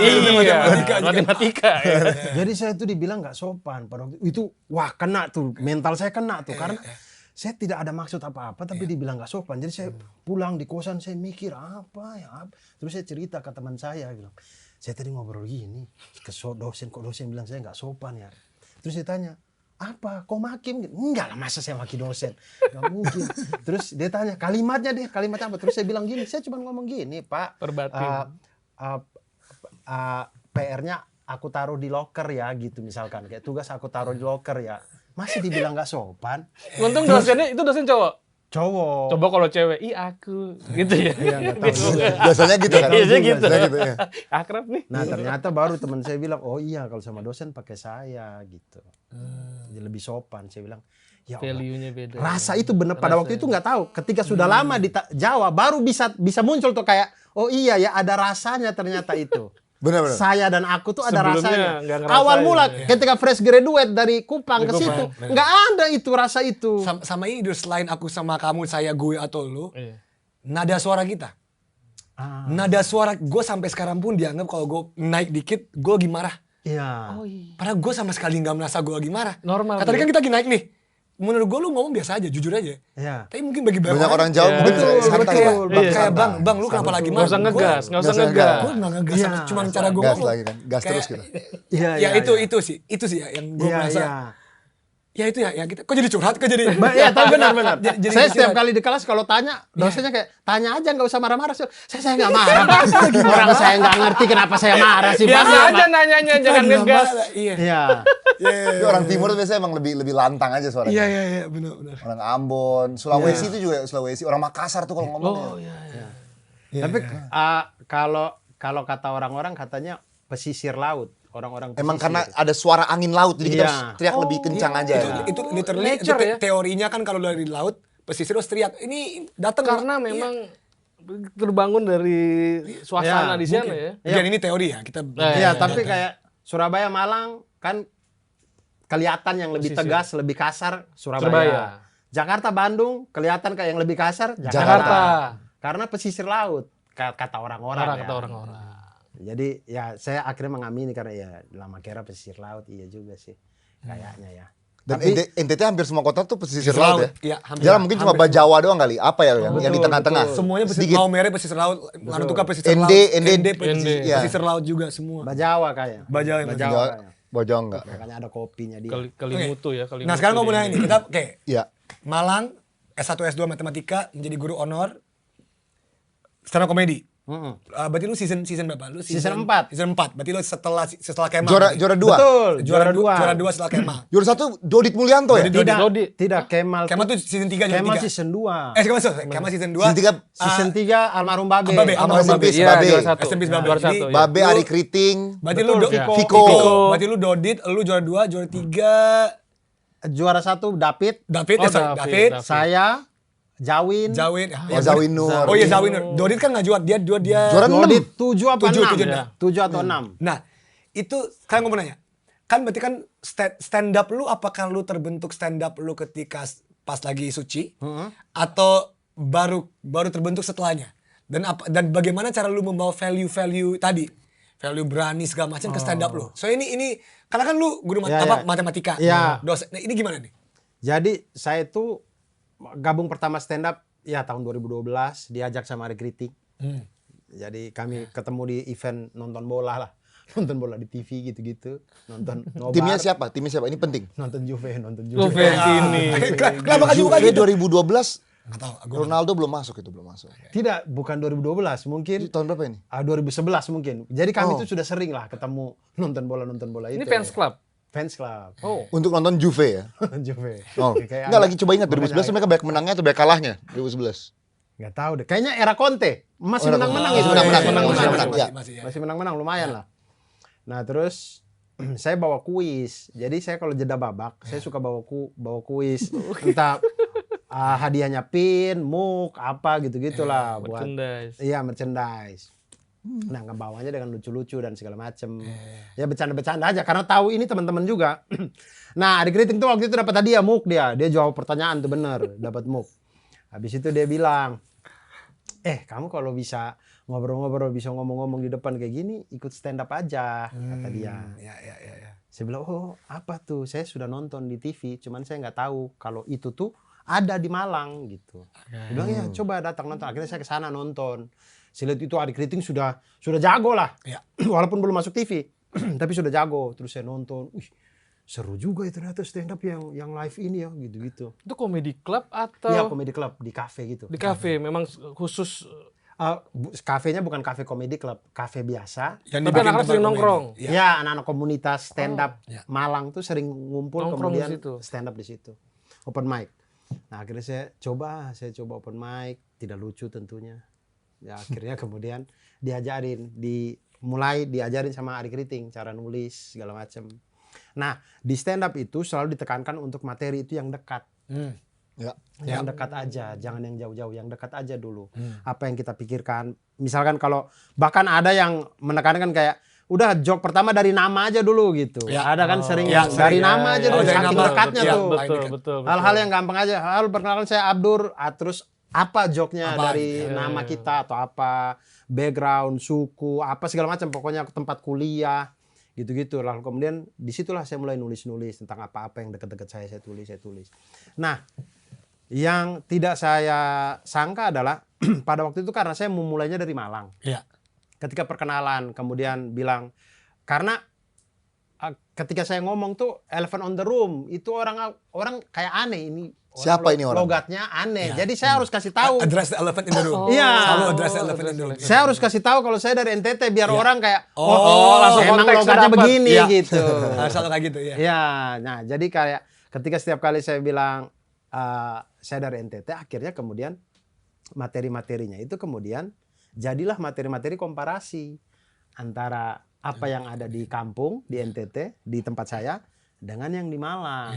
Matematika. Ya. Jadi saya tuh dibilang nggak sopan. Pada waktu itu wah kena tuh, mental saya kena tuh karena saya tidak ada maksud apa-apa tapi dibilang nggak sopan. Jadi saya pulang di kosan saya mikir apa ya. Terus saya cerita ke teman saya bilang, saya tadi ngobrol gini ke dosen, kok dosen bilang saya nggak sopan ya. Terus saya tanya, apa? Kok makin? Enggak lah, masa saya maki dosen? Nggak mungkin. Terus dia tanya, kalimatnya apa? Terus saya bilang gini, saya cuma ngomong gini, Pak. Perbatin. PR-nya aku taruh di locker ya, gitu misalkan. Kayak tugas aku taruh di locker ya. Masih dibilang nggak sopan. Untung dosennya itu dosen cowok. Cowok. Coba kalau cewek, aku gitu ya. Iya, nggak tahu. Biasanya gitu kan. Biasanya gitu. Biasanya gitu ya. Akrab nih. Nah ternyata baru teman saya bilang, oh iya kalau sama dosen pakai saya gitu. Jadi lebih sopan. Saya bilang, ya Allah. Value-nya beda. Rasa itu benar pada waktu itu nggak tahu. Ketika sudah lama di Jawa baru bisa muncul tuh kayak, oh iya ya ada rasanya ternyata itu. Benar-benar. Saya dan aku tuh ada Sebelumnya rasanya. nggak ngerasain. Awal mula ketika fresh graduate dari Kupang ke situ, nggak ada itu rasa itu. Sama ini selain aku sama kamu, saya, gue atau lu, Iya. nada suara kita. Ah, Nada suara gue sampai sekarang pun dianggap kalau gue naik dikit, gue lagi marah. iya. Oh iya. Padahal gue sama sekali nggak merasa gue lagi marah. Normal. Tadi kan kita lagi naik nih. Menurut gue lu ngomong biasa aja, jujur aja. Iya. Tapi mungkin bagi Banyak orang Jawa Iya. mungkin Betul, santai betul. ya. Bang, kayak bang, lu kenapa lagi Nggak marah? usah ngegas, nggak usah ngegas. Gue nggak ngegas, Iya. cuma cara gue Gas ngomong. lagi kan. Gas terus Kayak- kita. Iya, Ya iya, itu sih ya yang gue Iya, merasa. iya. Ya itu ya kita. Kok jadi curhat? Kok jadi? Ya tahu benar-benar. Jadi Saya curhat. setiap kali di kelas kalau tanya dosennya kayak tanya aja nggak usah marah-marah. Saya nggak marah. Pak. Orang saya nggak ngerti kenapa saya marah sih. Biasa Bang. aja nanyanya, jangan Lagi nggak ngegas. marah, Iya. Iya. Tapi orang timur tuh biasanya emang lebih lantang aja suaranya. Iya benar. Orang Ambon, Sulawesi itu juga Sulawesi. Orang Makassar tuh kalau ngomong. Iya. Tapi kalau kata orang-orang katanya pesisir laut. Orang-orang pesisir. Emang karena ada suara angin laut jadi kita Iya. harus teriak lebih kencang aja. Itu literally itu Nature ya. teorinya kan kalau dari laut pesisir harus teriak. Ini datang Karena memang terbangun dari suasana Ya, di sana ya. Dan ini teori ya kita. Iya, tapi kayak Surabaya, Malang kan kelihatan yang lebih Pesisir. tegas, lebih kasar Surabaya. Surabaya. Jakarta, Bandung kelihatan kayak yang lebih kasar Jakarta. Jakarta. Karena pesisir laut kata orang-orang. Orang Ya. kata orang-orang. Jadi ya saya akhirnya mengamini karena ya lama kira pesisir laut iya juga sih kayaknya ya. Dan Tapi- NTT hampir semua kota tuh pesisir Pesisir laut laut, ya. iya, hampir- Jalan mungkin cuma hampir Jawa doang kali. Apa ya yang di betul, tengah-tengah? betul. Semuanya pesisir Sedikit. Maumere pesisir laut, Lanutuka pesisir ND, laut, ND, pesisir, iya. pesisir laut juga semua. Bajawa kayak. Bajawa, Bajawa kayak. Bojong enggak? Makanya ada kopinya dia. Kelimutu ya. Kelimutu Nah sekarang di ngomongin ini kita oke Iya. Malang S1 S2 matematika menjadi guru honor stand up comedy. Mm-mm. Berarti lu season berapa? Lu Season 4. Season 4. Berarti lu setelah Kemal. Juara berarti. juara 2. Betul, Juara dua. Juara 2 setelah Kemal. Juara 1 Dodit Mulyanto ya? Dodit. Tidak, tidak Kemal. Kemal tuh season 3 juara Kemal 3. season 2. Kemal season 2. Season 3 Season 3 almarhum Babe. Babe, Almarhum Babe. Iya, Babe. juara satu. SMP Babe. Juara Jadi, satu. ya. Babe, Ari Kriting. Berarti Betul, lu Viko. Berarti lu Dodit, lu juara 2, juara 3 Juara 1 David, David, Oh, sorry, David. David, saya, Jawin. Zawin. Oh, Zawin Nur. Oh iya Zawin Nur. Dodit kan nggak juara, dia Juara Dodit 6. 7 apa 6? 7, 7 atau 6. Nah, itu sekarang gue mau nanya. Kan berarti kan stand up lu apakah lu terbentuk stand up lu ketika pas lagi suci atau baru terbentuk setelahnya? Dan bagaimana cara lu membawa value tadi? Value berani segala macam ke stand up lu. So ini karena kan lu guru Ya, ya. matematika. Ya. Dosen. Nah, ini gimana nih? Jadi saya itu gabung pertama stand up ya tahun 2012 diajak sama Ari Kritik. Jadi kami ketemu di event nonton bola lah. Nonton bola di TV gitu-gitu. Nonton nobar. Timnya siapa? Ini penting. Nonton Juve. Juve ini. Kenapa kan juga Juve gitu? 2012 Nggak tahu. Ronaldo belum masuk itu, belum masuk. Tidak, bukan 2012, mungkin Itu tahun berapa ini? 2011 mungkin. Jadi kami Oh. itu sudah sering lah ketemu nonton bola Ini itu. fans club. Fans club. Oh. Untuk nonton Juve ya? Juve. Oh. Kayak Enggak agak- lagi coba ingat 2011 mereka banyak menangnya atau banyak kalahnya? 2011. Nggak tahu deh. Kayaknya era Conte masih Oh, era menang-menang Conte. itu. Menang-menang, Masih menang-menang, menang-menang. iya. Masih, ya. Masih menang-menang lumayan lah. Nah terus saya bawa kuis. Jadi saya kalau jeda babak, saya suka bawa kuis. Entah hadiahnya pin, mug, apa gitu-gitulah buat Merchandise. iya merchandise. Nah ngebawanya dengan lucu-lucu dan segala macem. Ya bercanda-bercanda aja karena tahu ini teman-teman juga. Nah adik kriting tuh waktu itu dapat hadiah mug dia jawab pertanyaan tuh bener dapat mug. Habis itu dia bilang, kamu kalau bisa ngobrol-ngobrol, bisa ngomong-ngomong di depan kayak gini, ikut stand up aja, kata dia. Ya. Saya bilang, oh apa tuh? Saya sudah nonton di TV, cuman saya nggak tahu kalau itu tuh ada di Malang gitu. Dia bilang ya coba datang nonton. Akhirnya saya ke sana nonton. Saya lihat itu adik kriting sudah jago lah, Ya. walaupun belum masuk TV, tapi sudah jago. Terus saya nonton, seru juga itu ternyata stand up yang live ini ya gitu-gitu. Itu comedy club atau Iya comedy club di kafe gitu. di kafe memang khusus, Kafenya bukan kafe comedy club, kafe biasa. Yang tapi dibikin anak-anak tempat sering komedi. nongkrong. Iya. Ya anak-anak komunitas stand up ya. Malang tuh sering ngumpul Nongkrong kemudian di situ. stand up di situ. Open mic. Nah akhirnya saya coba open mic, tidak lucu tentunya. Ya akhirnya kemudian mulai diajarin sama Arik Riting cara nulis segala macam. Nah di stand up itu selalu ditekankan untuk materi itu yang dekat. Ya. Yang dekat aja, jangan yang jauh-jauh, yang dekat aja dulu. Apa yang kita pikirkan. Misalkan kalau bahkan ada yang menekankan kayak udah joke pertama dari nama aja dulu gitu. Ya. Ada kan sering Ya, yang dari sering. nama aja Ya, dulu, dari saking nama, dekatnya betul. tuh. Ya, betul. Hal-hal yang gampang aja. Halo perkenalkan saya Abdur, terus apa joke-nya Apa, dari gitu. nama kita atau apa, background, suku, apa segala macam, pokoknya tempat kuliah gitu-gitu. Lalu kemudian disitulah saya mulai nulis-nulis tentang apa-apa yang dekat-dekat saya tulis. Nah, yang tidak saya sangka adalah pada waktu itu karena saya memulainya dari Malang. Iya. Ketika perkenalan kemudian bilang karena ketika saya ngomong tuh elephant on the room itu orang kayak aneh ini. Siapa ini orang? Logatnya aneh. Ya. Jadi saya harus kasih tahu. Address the elephant in the room. Iya. Selalu address the elephant in the room. Saya harus kasih tahu kalau saya dari NTT biar orang kayak langsung emang konteksnya logatnya dapet. begini Iya. gitu. Selalu kayak gitu ya. Ya, nah jadi kayak ketika setiap kali saya bilang saya dari NTT, akhirnya kemudian materi-materinya itu kemudian jadilah materi-materi komparasi antara apa yang ada di kampung di NTT di tempat saya dengan yang di Malang.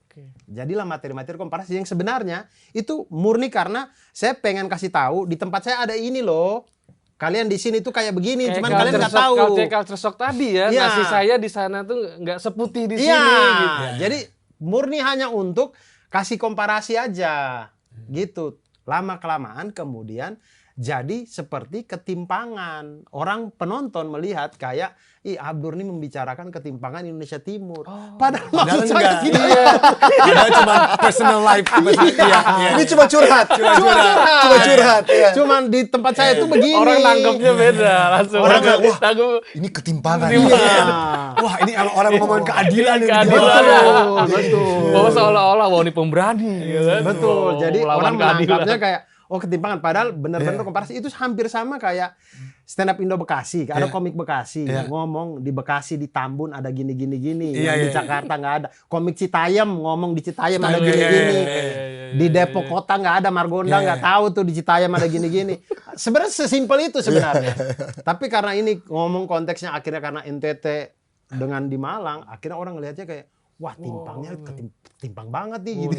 Oke. Jadilah materi-materi komparasi yang sebenarnya itu murni karena saya pengen kasih tahu di tempat saya ada ini loh. Kalian di sini tuh kayak begini, Kayak cuman kalian nggak tahu. Culture shock tadi ya, Iya. nasi saya di sana tuh nggak seputih di Iya, sini gitu. jadi murni hanya untuk kasih komparasi aja, gitu. Lama kelamaan kemudian jadi seperti ketimpangan. Orang penonton melihat kayak, Abdur ini membicarakan ketimpangan Indonesia Timur. Padahal Padahal maksud saya enggak. tidak. Iya. Padahal cuma personal life. Iya. Ini cuma curhat. Cuma curhat. Iya. Cuman di tempat saya tuh begini. Orang nangkepnya beda langsung. Orang kayak, wah, nangkep ini ketimpangan. Iya. Wah ini kalau orang ngomongin keadilan ini. keadilan. Betul. Bahwa seolah-olah wah ini pemberani. gitu kan. Betul. Mau Jadi melawan orang menangkapnya keadilan. kayak ketimpangan. Padahal benar-benar komparasi itu hampir sama kayak stand up Indo Bekasi. Ada komik Bekasi ngomong di Bekasi di Tambun ada gini. Iya, Yang di iya. Jakarta nggak ada. Komik Citayam ngomong di Citayam ada gini-gini. Di Depok kota nggak ada, Margonda nggak tahu tuh di Citayam ada gini-gini. Sebenarnya sesimpel itu sebenarnya. Tapi karena ini ngomong konteksnya akhirnya karena NTT dengan di Malang, akhirnya orang ngelihatnya kayak wah timpangnya timpang banget nih gitu.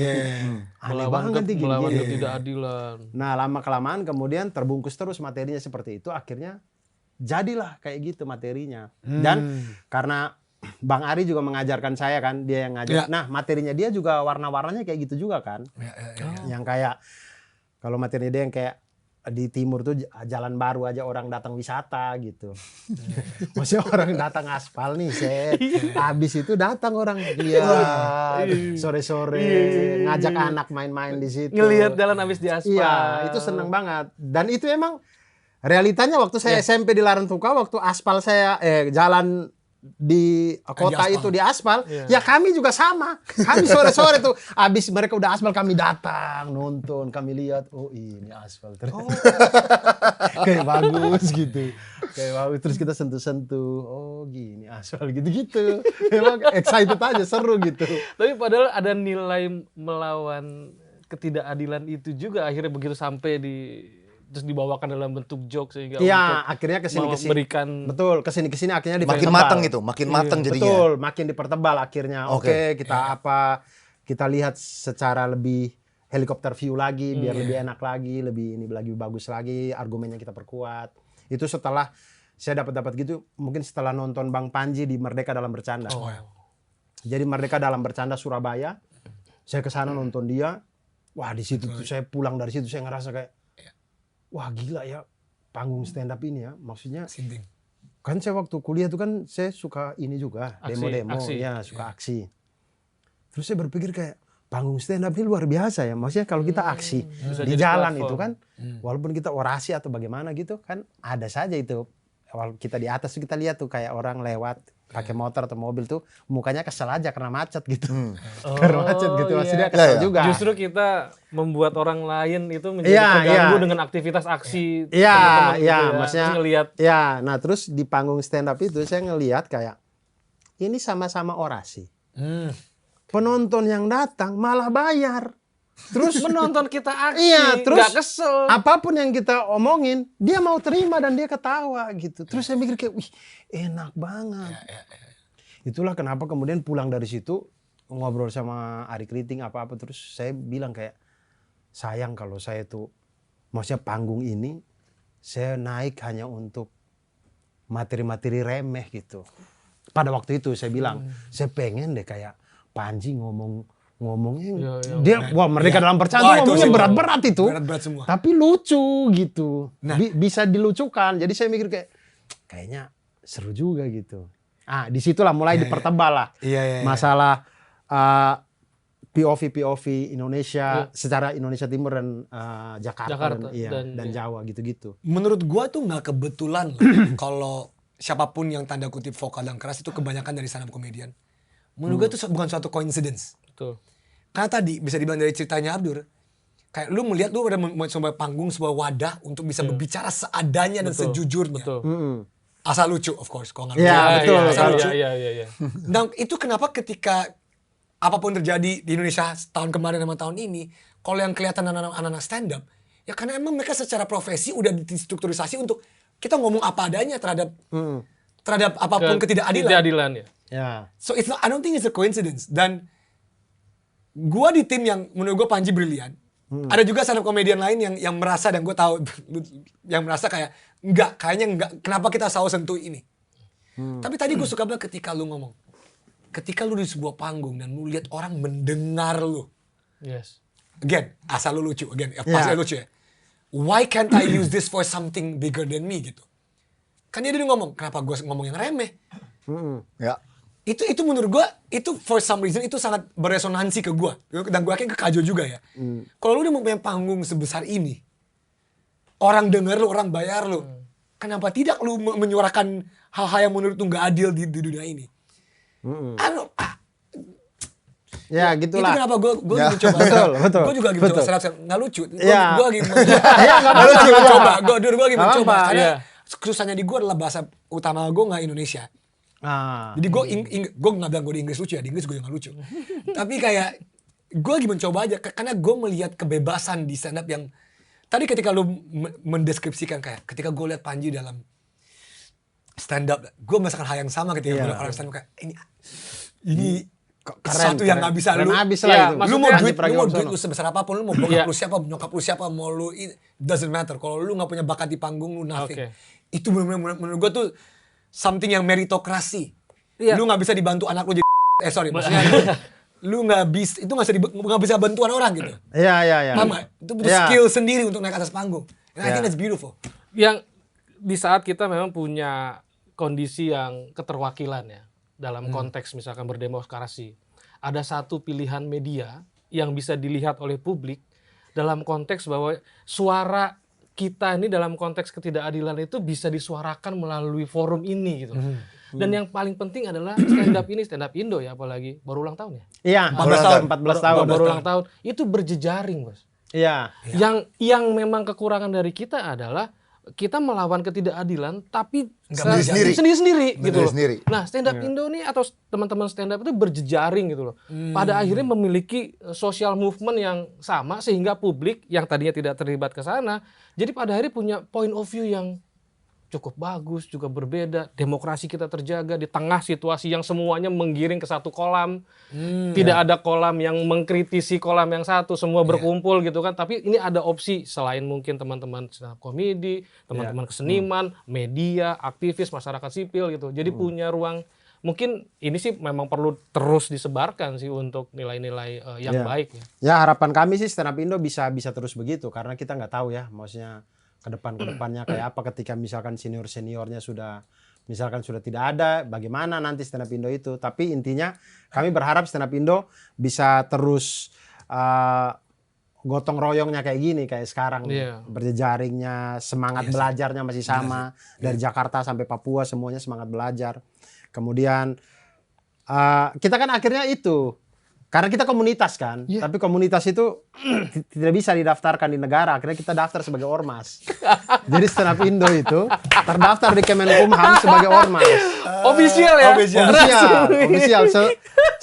Aneh banget nih melawan gini. ketidakadilan. Nah lama kelamaan kemudian terbungkus terus materinya seperti itu, akhirnya jadilah kayak gitu materinya. Dan karena Bang Ari juga mengajarkan saya kan, dia yang ngajar. Nah materinya dia juga warna-warnanya kayak gitu juga kan. Yang kayak kalau materinya dia yang kayak di timur tuh jalan baru aja orang datang wisata gitu. Maksudnya orang datang aspal nih, set. Habis itu datang orang sore-sore ngajak anak main-main di situ. Ngelihat jalan habis di aspal. Iya, itu seneng banget. Dan itu emang realitanya waktu saya SMP di Larantuka, waktu aspal saya jalan di kota aspal. itu di aspal, ya kami juga sama. Kami sore-sore tuh abis mereka udah aspal kami datang nonton, kami lihat oh ini aspal terus. Kayak bagus gitu. Kayak bagus terus kita sentuh-sentuh. Oh gini aspal gitu-gitu. Memang excited aja, seru gitu. Tapi padahal ada nilai melawan ketidakadilan itu juga akhirnya begitu sampai terus dibawakan dalam bentuk joke sehingga Iya, akhirnya kesini-kesini. memberikan Betul, kesini-kesini akhirnya Makin dipertebal. matang gitu, makin matang jadinya. Betul, makin dipertebal akhirnya. Oke, kita kita lihat secara lebih helikopter view lagi, biar lebih enak lagi, lebih bagus lagi, argumennya kita perkuat. Itu setelah saya dapat gitu, mungkin setelah nonton Bang Panji di Merdeka Dalam Bercanda. Jadi Merdeka Dalam Bercanda Surabaya, saya ke sana nonton dia. Wah, di situ tuh saya pulang dari situ saya ngerasa kayak wah gila ya panggung stand up ini ya, maksudnya Sinting. kan saya waktu kuliah tuh kan saya suka ini juga demo-demo aksi. ya, suka aksi. Terus saya berpikir kayak panggung stand up ini luar biasa ya, maksudnya kalau kita aksi Bisa di jadi jalan platform. itu kan walaupun kita orasi atau bagaimana gitu kan ada saja itu. Kalau kita di atas tuh kita lihat tuh kayak orang lewat pakai motor atau mobil tuh mukanya kesel aja karena macet gitu. Karena macet gitu maksudnya kesel juga. Justru kita membuat orang lain itu menjadi Iya, terganggu iya. dengan aktivitas aksi Iya, teman-teman gitu iya, ya. maksudnya Terus ngelihat ya, nah terus di panggung stand up itu saya ngelihat kayak ini sama-sama orasi. Penonton yang datang malah bayar. Terus menonton kita aksi, iya, terus nggak kesel. apapun yang kita omongin, dia mau terima dan dia ketawa gitu. Terus saya mikir kayak, wih, enak banget. Itulah kenapa kemudian pulang dari situ ngobrol sama Ari Kriting apa-apa terus saya bilang kayak sayang kalau saya tuh maksudnya panggung ini saya naik hanya untuk materi-materi remeh gitu. Pada waktu itu saya bilang, saya pengen deh kayak Panji ngomongnya dia wah Merdeka Dalam Bercanda Wah, itu ngomongnya sih, berat-berat itu. berat-berat semua. Tapi lucu gitu. Nah. Bisa dilucukan. Jadi saya mikir kayaknya seru juga gitu. Ah, disitulah mulai dipertebal lah. Iya. Masalah POV Indonesia secara Indonesia Timur dan Jakarta dan Jawa gitu-gitu. Menurut gua tuh nggak kebetulan loh kalau siapapun yang tanda kutip vokal dan keras itu kebanyakan dari stand up comedian. Menurut gua itu bukan suatu coincidence. Betul. Karena tadi bisa dibilang dari ceritanya Abdur, kayak lu melihat lu ada sebuah panggung, sebuah wadah untuk bisa berbicara seadanya dan sejujurnya. Betul. Asal lucu, of course. Kalau nggak Iya, lucu, betul. asal lucu. Iya. Nah itu kenapa ketika apapun terjadi di Indonesia tahun kemarin sama tahun ini, kalau yang kelihatan anak-anak stand up, ya karena emang mereka secara profesi udah distrukturisasi untuk kita ngomong apa adanya terhadap apapun ketidakadilan. Ketidakadilan ya. Ya. So I don't think it's a coincidence. Dan gua di tim yang menurut gua Panji brilian. Ada juga stand up comedian lain yang merasa, dan gua tahu yang merasa kayak kayaknya enggak, kenapa kita selalu sentuh ini. Tapi tadi gua suka banget ketika lu ngomong. Ketika lu di sebuah panggung dan lu lihat orang mendengar lu. Yes. Again, asal lu lucu. Again, pasti lucu ya. Why can't I use this for something bigger than me gitu. Kan dia ngomong, kenapa gua ngomong yang remeh? Ya. Itu menurut gua itu for some reason itu sangat beresonansi ke gua, dan gua yakin ke Kajo juga ya. Kalau lu udah punya panggung sebesar ini, orang denger lu, orang bayar lu, kenapa tidak lu menyuarakan hal-hal yang menurut lu nggak adil di dunia ini? Ya Itu gitulah. kenapa gua mencoba. Betul. Gua juga lagi mencoba stand-up, nggak lucu. Ya. Gua lagi Ya nggak Gua lagi apa-apa. mencoba. Gua lagi Nggak mencoba apa-apa. karena Iya. susahnya di gua adalah bahasa utama gua nggak Indonesia. Jadi gue nggak bilang gue di Inggris lucu ya, di Inggris gue juga nggak lucu. Tapi kayak gue lagi mencoba aja, karena gue melihat kebebasan di stand up yang tadi ketika lu mendeskripsikan kayak ketika gue lihat Panji dalam stand up, gue merasakan hal yang sama ketika gue lihat orang stand up kayak ini sesuatu yang nggak bisa lu. Habis Ya, lah itu. Lu mau Panji duit lu sebesar apapun, lu mau bokap lu siapa, nyokap lu siapa, mau lu doesn't matter. Kalau lu nggak punya bakat di panggung, lu nothing. Itu benar-benar menurut gue tuh something yang meritokrasi. Iya. Lu nggak bisa dibantu anak lu jadi maksudnya lu nggak bisa bantuan orang gitu. Iya. Paham nggak? Itu butuh skill sendiri untuk naik atas panggung. And I think that's beautiful. Yang di saat kita memang punya kondisi yang keterwakilan ya dalam konteks misalkan berdemokrasi, ada satu pilihan media yang bisa dilihat oleh publik dalam konteks bahwa suara kita ini dalam konteks ketidakadilan itu bisa disuarakan melalui forum ini gitu. Dan yang paling penting adalah stand up Indo ya, apalagi baru ulang tahun ya. Iya, 14 tahun. Baru ulang tahun. Itu berjejaring, Bos. Iya. Yang memang kekurangan dari kita adalah kita melawan ketidakadilan tapi sendiri-sendiri. gitu loh. Sendiri. Nah, stand up Indo nih atau teman-teman stand up itu berjejaring gitu loh. Pada akhirnya memiliki social movement yang sama sehingga publik yang tadinya tidak terlibat ke sana, jadi pada akhirnya punya point of view yang cukup bagus, juga berbeda. Demokrasi kita terjaga di tengah situasi yang semuanya menggiring ke satu kolam. Tidak ada kolam yang mengkritisi kolam yang satu, semua berkumpul gitu kan. Tapi ini ada opsi selain mungkin teman-teman stand up komedi, teman-teman keseniman, media, aktivis, masyarakat sipil gitu. Jadi punya ruang. Mungkin ini sih memang perlu terus disebarkan sih untuk nilai-nilai yang baik ya. Ya, harapan kami sih stand up Indo bisa terus begitu, karena kita nggak tahu ya, maksudnya kedepannya kayak apa ketika misalkan seniornya sudah tidak ada, bagaimana nanti stand up Indo itu. Tapi intinya kami berharap stand up Indo bisa terus gotong royongnya kayak gini, kayak sekarang. Berjejaringnya, semangat belajarnya masih sama. Dari Jakarta sampai Papua semuanya semangat belajar. Kemudian kita kan akhirnya itu, karena kita komunitas kan, tapi komunitas itu tidak bisa didaftarkan di negara. Akhirnya kita daftar sebagai ormas. Jadi stand up Indo itu terdaftar di Kemenkumham sebagai ormas. Official ya? Official.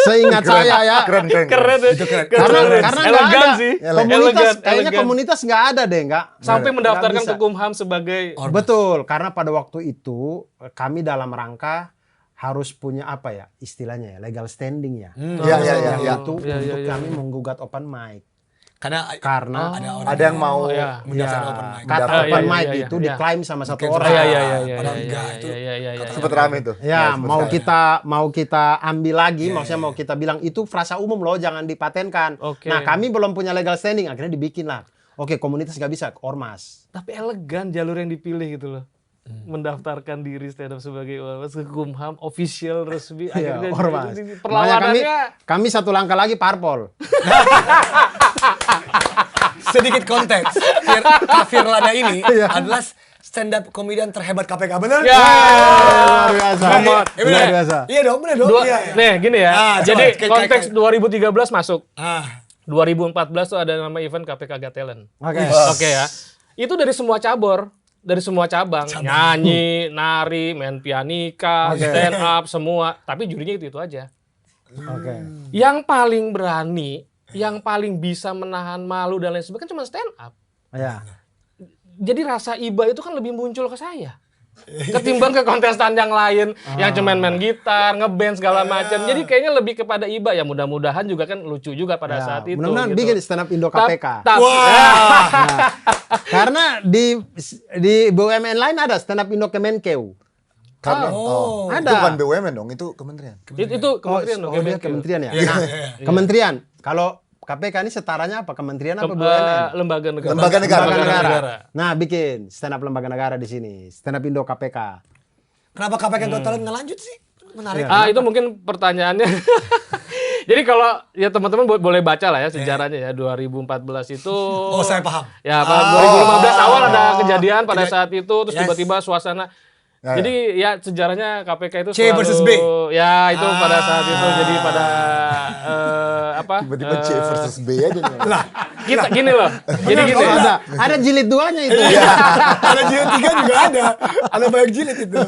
Seingat saya ya. Keren. Itu keren. Karena nggak Elegan ada sih. komunitas, kayaknya Elegan. komunitas nggak ada deh, nggak. Sampai mendaftarkan bisa. ke Kumham sebagai Betul, karena pada waktu itu kami dalam rangka harus punya apa ya istilahnya ya, legal standing ya. Iya. Untuk kami menggugat open mic. Karena Karena Ada yang mau mendaftar open mic. kata open mic iya, itu iya. diklaim sama satu Mungkin orang. Padahal enggak, itu sempet rame tuh. Ya, mau kita ambil lagi, maksudnya mau kita bilang itu frasa umum loh, jangan dipatenkan. Oke. Nah, kami belum punya legal standing, akhirnya dibikin lah. Oke, komunitas nggak bisa, ormas. tapi elegan jalur yang dipilih gitu loh. Mendaftarkan diri stand up sebagai ormas ke Kumham official resmi Iya, akhirnya ormas. jadi Makanya perlawanannya kami satu langkah lagi parpol. sedikit konteks. Kafir Lada ini adalah stand up komedian terhebat KPK, benar? ya. Luar biasa. Benar. Luar biasa. Iya dong, benar dong. Iya. Nih gini ya. Coba, Jadi kayak- konteks 2013 masuk. 2014 tuh ada nama event KPK Got Talent. Oke. Oke ya. Itu dari semua cabang, nyanyi, nari, main pianika, stand up semua. Tapi jurinya itu aja. Oke. Yang paling berani, yang paling bisa menahan malu dan lain sebagainya kan cuma stand up. Ya. Jadi rasa iba itu kan lebih muncul ke saya. Ketimbang ke kontestan yang lain yang cuma main gitar, ngeband segala macam. Jadi kayaknya lebih kepada iba ya, mudah-mudahan juga kan lucu juga pada saat itu. Mudah-mudahan gitu. bikin stand up Indo KPK. Karena di BUMN lain ada stand up Indo Kemenkeu. Karena ada. itu bukan BUMN dong, itu kementerian. Itu kementerian dong. Dia kementerian ya. Nah, kementerian. Kalau KPK ini setaranya apa? Kementerian apa BUMN? Lembaga negara. Lembaga negara. Lembaga negara. negara. Nah, bikin stand up lembaga negara di sini. Stand up Indo KPK. Kenapa KPK Got Talent nggak lanjut sih? Menarik. Itu mungkin pertanyaannya. Jadi kalau ya teman-teman boleh baca lah ya sejarahnya ya 2014 itu. Oh, saya paham. Ya, 2015 awal ada kejadian pada saat itu terus tiba-tiba suasana. Jadi ya sejarahnya KPK itu C versus B. Ya itu pada saat itu jadi pada Tiba-tiba C versus B aja nih. kita gini loh. Jadi gini. Ada jilid 2-nya itu. Ada jilid 3 juga ada. Ada banyak jilid itu.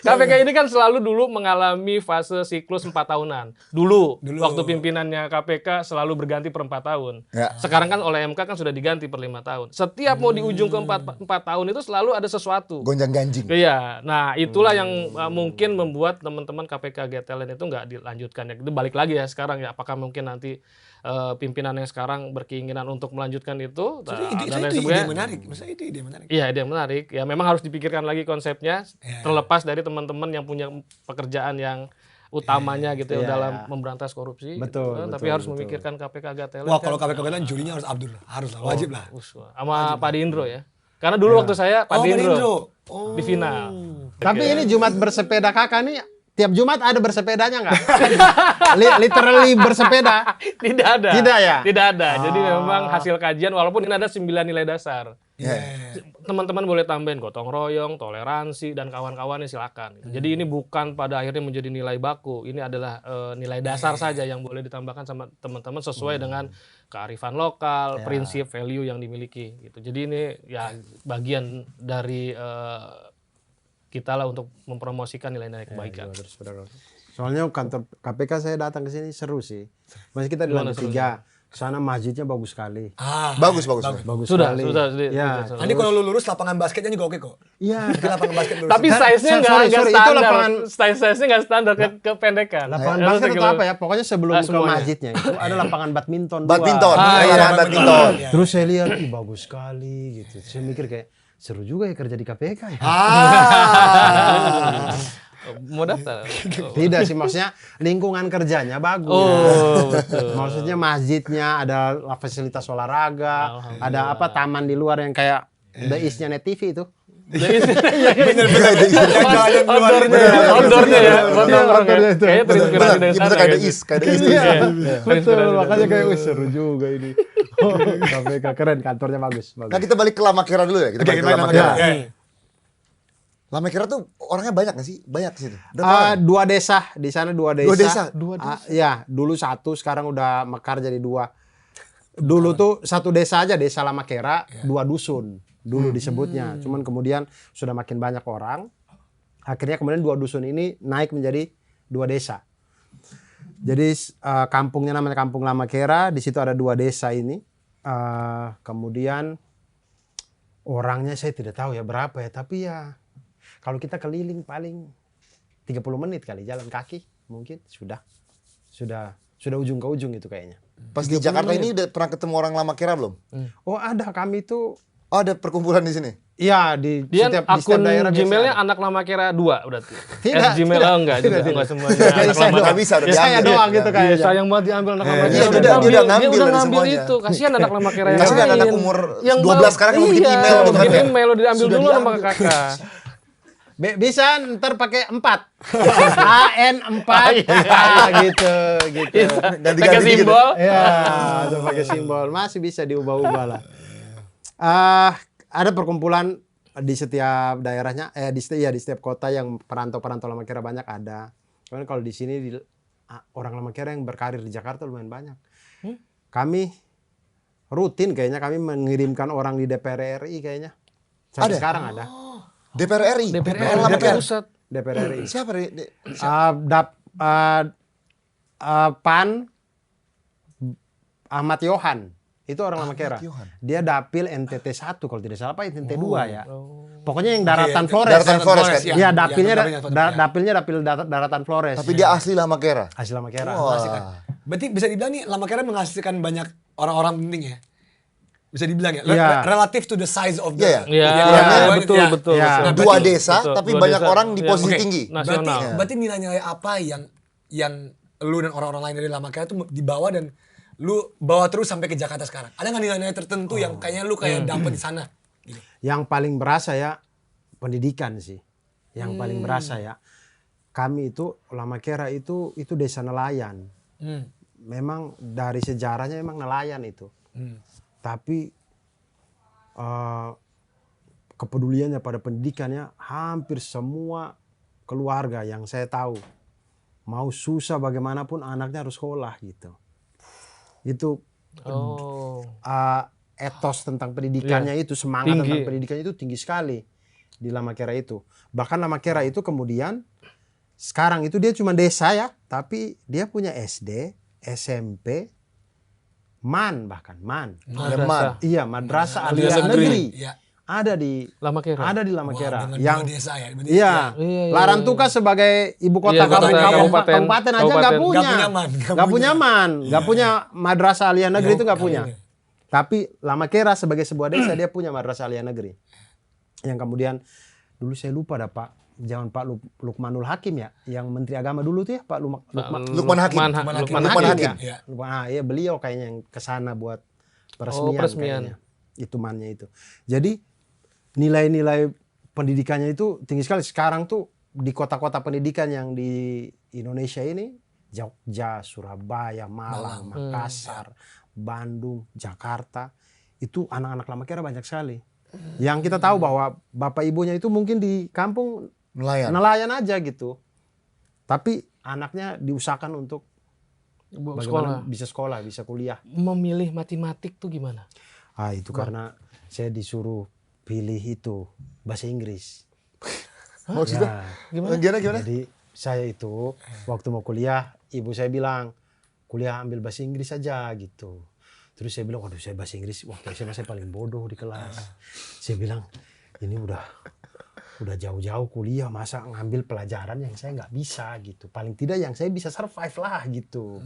KPK ini kan selalu dulu mengalami fase siklus 4 tahunan. Dulu waktu pimpinannya KPK selalu berganti per 4 tahun. Ya. Sekarang kan oleh MK kan sudah diganti per 5 tahun. Setiap mau di ujung ke 4 tahun itu selalu ada sesuatu. Gonjang-ganjing. Iya, nah itulah yang mungkin membuat teman-teman KPK Got Talent itu nggak dilanjutkan ya. Itu balik lagi ya sekarang ya. Apakah mungkin nanti pimpinan yang sekarang berkeinginan untuk melanjutkan itu? Itu ide menarik. Maksudnya itu ide menarik. Iya, ide yang menarik. Ya memang harus dipikirkan lagi konsepnya. Terlepas dari teman-teman yang punya pekerjaan yang utamanya gitu ya dalam memberantas korupsi. Betul, gitu. Tapi harus memikirkan KPK Got Talent. Wah, kalau KPK Got Talent jurinya harus Abdul. Harus lah, wajib lah. Sama Pak Indro ya. Karena dulu waktu saya Pak Indro di final. Tapi ini Jumat bersepeda kakak nih tiap Jumat ada bersepedanya nggak? Literally bersepeda? Tidak ada. Tidak ya? Tidak ada. Jadi memang hasil kajian walaupun ini ada 9 nilai dasar. Teman-teman boleh tambahin gotong royong, toleransi dan kawan-kawannya silakan. Jadi ini bukan pada akhirnya menjadi nilai baku. Ini adalah nilai dasar saja yang boleh ditambahkan sama teman-teman sesuai dengan kearifan lokal, prinsip, value yang dimiliki gitu. Jadi ini ya bagian dari kita lah untuk mempromosikan nilai-nilai kebaikan. Soalnya kantor KPK saya datang ke sini seru sih. Masih kita di lantai 3. Sana masjidnya bagus sekali. Bagus. Bagus Sudah. Ya. Nanti kalau lu lurus lapangan basketnya juga oke kok. Iya. Bikin lapangan basket lurus. Tapi size-nya nggak sorry, itu standar. lapangan- Size-nya nggak standar kependekan. Lapangan Ya, basket gitu. atau apa ya? Pokoknya sebelum ke Semuanya. masjidnya itu ada lapangan badminton. Badminton. iya, Lapangan badminton. Terus saya lihat, ih bagus sekali gitu. Saya mikir kayak seru juga ya kerja di KPK ya. Mau daftar? Tidak sih, maksudnya lingkungan kerjanya bagus. Oh, betul. Maksudnya masjidnya ada fasilitas olahraga, ada apa taman di luar yang kayak The East-nya Net TV itu. Outdoornya ya. Buat nongkrong ya. outdoornya itu. Kayaknya terinspirasi dari sana. Kayak gitu. kayak Is. Betul, makanya kayak wih seru juga ini. KPK keren, kantornya bagus. Nah kita balik ke Lamakera dulu ya. Kita balik ke Gimana, Lamakera. Lamakera? Lamakera tuh orangnya banyak nggak sih? Banyak sih. Dua desa di sana, dua desa. Dua desa? Ya, dulu satu, sekarang udah mekar jadi dua. Dulu tuh satu desa aja, desa Lamakera, dua dusun dulu disebutnya. Cuman kemudian sudah makin banyak orang. Akhirnya kemudian dua dusun ini naik menjadi dua desa. Jadi kampungnya namanya Kampung Lamakera, di situ ada dua desa ini. Kemudian orangnya saya tidak tahu ya berapa ya, tapi ya kalau kita keliling paling 30 menit kali jalan kaki mungkin sudah ujung ke ujung itu kayaknya. Pas di Jakarta ini udah pernah ketemu orang Lamakera belum? Oh ada, kami itu Oh ada perkumpulan di sini. iya di Dia setiap akun daerah biasa Gmailnya ada. anak Lamakera 2 berarti. Tidak, Gmail tidak, enggak tidak, juga, tidak. enggak semuanya. Kayak Anak saya Nggak doang. bisa, udah Ya, saya diambil. doang gitu Iya, kayaknya. sayang banget diambil anak Lamakera. Iya, udah dia ngambil udah dari ngambil semuanya. itu. Kasihan anak Lamakera yang Kasihan lain. anak umur Yang 12 baru- sekarang mau bikin iya, email tuh, bikin kan? email udah diambil Sudah dulu sama diambil. kakak. Bisa ntar pakai 4 AN 4 gitu. Pakai simbol. Ya, ada pakai simbol. Masih bisa diubah-ubah lah. Ada perkumpulan di setiap daerahnya, di setiap kota yang perantau-perantau Lamakera banyak ada. Cuman kalau di sini orang Lamakera yang berkarir di Jakarta lumayan banyak. Kami rutin kayaknya kami mengirimkan orang di DPR RI kayaknya. Sampai Ada? sekarang ada. DPR RI. DPR Orang Lamakera. pusat. DPR RI. Siapa? PAN Ahmad Yohan. Itu orang Lamakera. Yohan. Dia dapil NTT 1 kalau tidak salah, apa NTT 2 ya. Pokoknya yang daratan Flores. Daratan Flores kan? Iya, dapilnya ya. dapilnya dapil daratan Flores. Tapi dia asli Lamakera. asli Lamakera. Wah. Berarti bisa dibilang nih Lamakera menghasilkan banyak orang-orang penting ya. Bisa dibilang ya. Iya. Relative to the size of the. Iya, Iya, Iya, betul, iya. betul. Iya. betul. Dua berarti- desa, betul, tapi dua banyak desa. orang di Iya, posisi Oke. tinggi. Nasional. Berarti nilai-nilai apa yang lu dan orang-orang lain dari Lamakera tuh dibawa dan lu bawa terus sampai ke Jakarta sekarang? Ada nggak nilai-nilai tertentu yang kayaknya lu kayak dapet di sana? Gitu. Yang paling berasa ya pendidikan sih. Yang paling berasa ya. Kami itu Lamakera itu desa nelayan. Memang dari sejarahnya memang nelayan itu. Tapi kepeduliannya pada pendidikannya hampir semua keluarga yang saya tahu mau susah bagaimanapun anaknya harus sekolah gitu. Itu Oh. etos tentang pendidikannya itu, semangat Tinggi. tentang pendidikannya itu tinggi sekali di Lamakera itu. Bahkan Lamakera itu kemudian sekarang itu dia cuma desa ya, tapi dia punya SD, SMP, MAN bahkan MAN. Leman. Iya, Madrasah Aliyah Aliyah Negeri. Negeri. Iya. Ada di Lamakera. Ada di Wah, Lamakera. dengan Yang dua desa ya. Berarti iya, Iya. Larantuka sebagai ibu kota Iya, kota kabupaten aja nggak punya. Nggak punya MAN, Nggak punya MAN, nggak punya Madrasah Aliyah Negeri itu nggak punya. punya. Tapi Lamakera sebagai sebuah desa dia punya Madrasah Aliyah Negeri. Yang kemudian dulu saya lupa dah Pak, zaman Pak Lukmanul Hakim ya, yang Menteri Agama dulu tuh ya Pak Lukman Hakim. Lukman Hakim. ya. Iya. Iya beliau kayaknya yang kesana buat peresmian. peresmian. Kayaknya. Itu mannya itu. Jadi nilai-nilai pendidikannya itu tinggi sekali. Sekarang tuh di kota-kota pendidikan yang di Indonesia ini, Jogja, Surabaya, Malang, Makassar, Bandung, Jakarta, itu anak-anak lama kira banyak sekali. Yang kita tahu bahwa bapak ibunya itu mungkin di kampung nelayan aja gitu. Tapi anaknya diusahakan untuk bagaimana bisa sekolah, bisa kuliah. Memilih matematik tuh gimana? Itu karena saya disuruh pilih itu bahasa Inggris. Maksudnya? Ya. Gimana? Jadi saya itu waktu mau kuliah, ibu saya bilang kuliah ambil bahasa Inggris aja gitu. Terus saya bilang, waduh saya bahasa Inggris waktu SMA saya paling bodoh di kelas. Saya bilang ini udah jauh-jauh kuliah, masa ngambil pelajaran yang saya nggak bisa gitu. Paling tidak yang saya bisa survive lah gitu.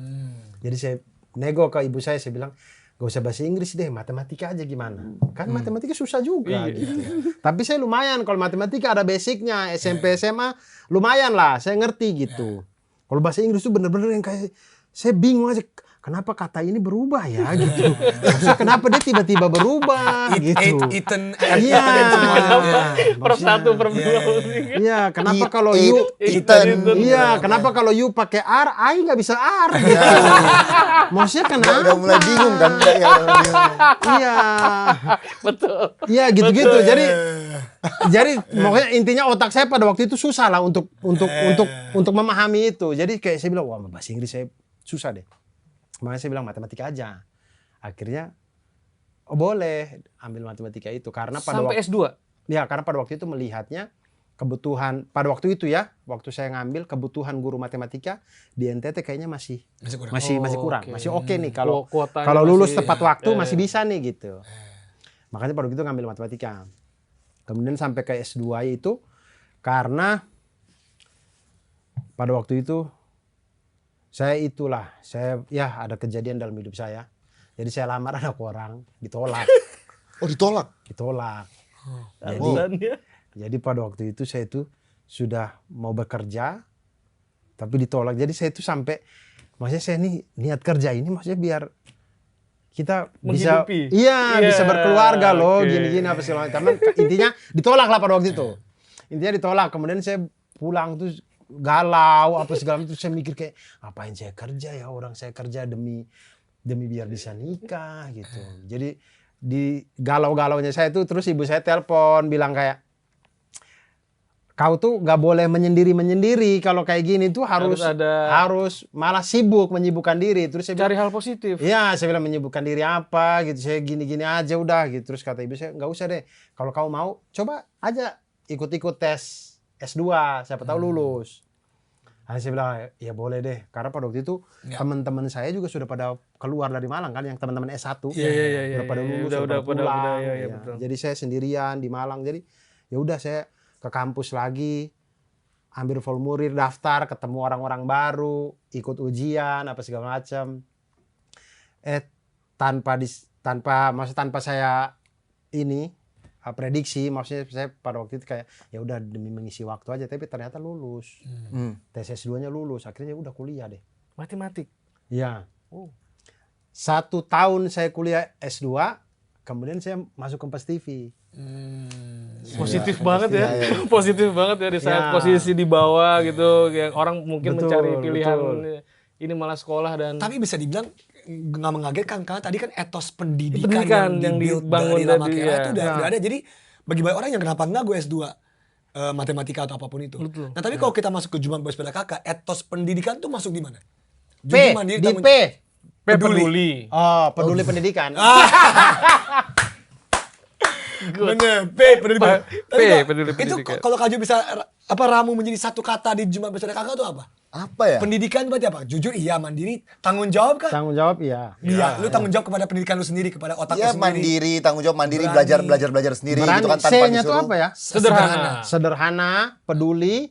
Jadi saya nego ke ibu saya bilang, gak usah bahasa Inggris deh, matematika aja gimana. Kan matematika susah juga gitu. Tapi saya lumayan, kalau matematika ada basicnya, SMP, SMA, lumayan lah, saya ngerti gitu. Kalau bahasa Inggris itu bener-bener yang kayak, saya bingung aja, kenapa kata ini berubah ya gitu. Kenapa dia tiba-tiba berubah gitu. Iya. Per satu, per dua. Iya, kenapa kalau you iya, kenapa kalau you pakai R, I nggak bisa R gitu. Maksudnya kenapa? Udah mulai bingung kan? Iya. Betul. Iya, gitu-gitu. Jadi makanya intinya otak saya pada waktu itu susah lah untuk memahami itu. Jadi kayak saya bilang, wah bahasa Inggris saya susah deh. Makanya saya bilang matematika aja. Akhirnya boleh ambil matematika itu karena pada sampai S2. Ya, karena pada waktu itu melihatnya kebutuhan pada waktu itu ya, waktu saya ngambil kebutuhan guru matematika di NTT kayaknya masih kurang. Okay. Masih oke nih kalau Kuotanya lulus masih, tepat waktu masih bisa nih gitu. Makanya pada waktu itu ngambil matematika. Kemudian sampai ke S2 itu karena pada waktu itu saya ada kejadian dalam hidup saya. Jadi saya lamar anak orang, ditolak. Oh, ditolak? Ditolak. Jadi pada waktu itu saya itu sudah mau bekerja, tapi ditolak. Jadi saya itu sampai, maksudnya saya nih niat kerja ini maksudnya biar kita bisa, bisa berkeluarga loh, gini-gini apa segala macam. Intinya ditolak lah pada waktu itu. Intinya ditolak. Kemudian saya pulang tuh galau apa segala macam. Saya mikir kayak ngapain saya kerja ya, orang saya kerja demi biar bisa nikah gitu. Jadi di galau-galaunya saya tuh terus ibu saya telepon bilang kayak, kau tuh gak boleh menyendiri kalau kayak gini tuh harus malah menyibukkan diri. Terus saya cari hal positif. Iya, saya bilang menyibukkan diri apa gitu, saya gini-gini aja udah gitu. Terus kata ibu saya, nggak usah deh, kalau kau mau coba aja ikut-ikut tes S2, siapa tahu lulus. Nah, saya bilang ya boleh deh, karena pada waktu itu teman-teman saya juga sudah pada keluar dari Malang kan, yang teman-teman S1 udah pada lulus, udah pada pulang. Betul. Jadi saya sendirian di Malang. Jadi ya udah saya ke kampus lagi, ambil formulir, daftar, ketemu orang-orang baru, ikut ujian apa segala macam. Tanpa saya ini prediksi, maksudnya saya pada waktu itu kayak ya udah demi mengisi waktu aja, tapi ternyata lulus. Tes S2-nya lulus, akhirnya udah kuliah deh. Matematik. Iya. 1 tahun saya kuliah S2, kemudian saya masuk Kompas TV. Positif banget ya. Positif banget ya di saat posisi di bawah gitu, yang orang mungkin mencari pilihan ini malah sekolah. Dan tapi bisa dibilang nggak mengagetkan karena tadi kan etos pendidikan yang dibangun dari Lama Kera itu udah ada. Jadi bagi banyak orang yang kenapa enggak gue S2 matematika atau apapun itu. Betul. Nah tapi kalau kita masuk ke Jumat Boys Bela Kakak, etos pendidikan tuh masuk di mana? Peduli. Oh, peduli pendidikan. Bener, peduli pendidikan. Itu kalau Kak Jo bisa ramu menjadi satu kata di Jumat Boys Bela Kakak itu apa? Apa ya? Pendidikan berarti apa? Jujur iya, mandiri, tanggung jawab kan? Tanggung jawab iya. Iya, lu tanggung jawab kepada pendidikan lu sendiri, kepada otak lu sendiri. Mandiri, tanggung jawab mandiri, belajar sendiri gitu kan, tanpa C-nya disuruh. tuh apa ya? Sederhana, peduli,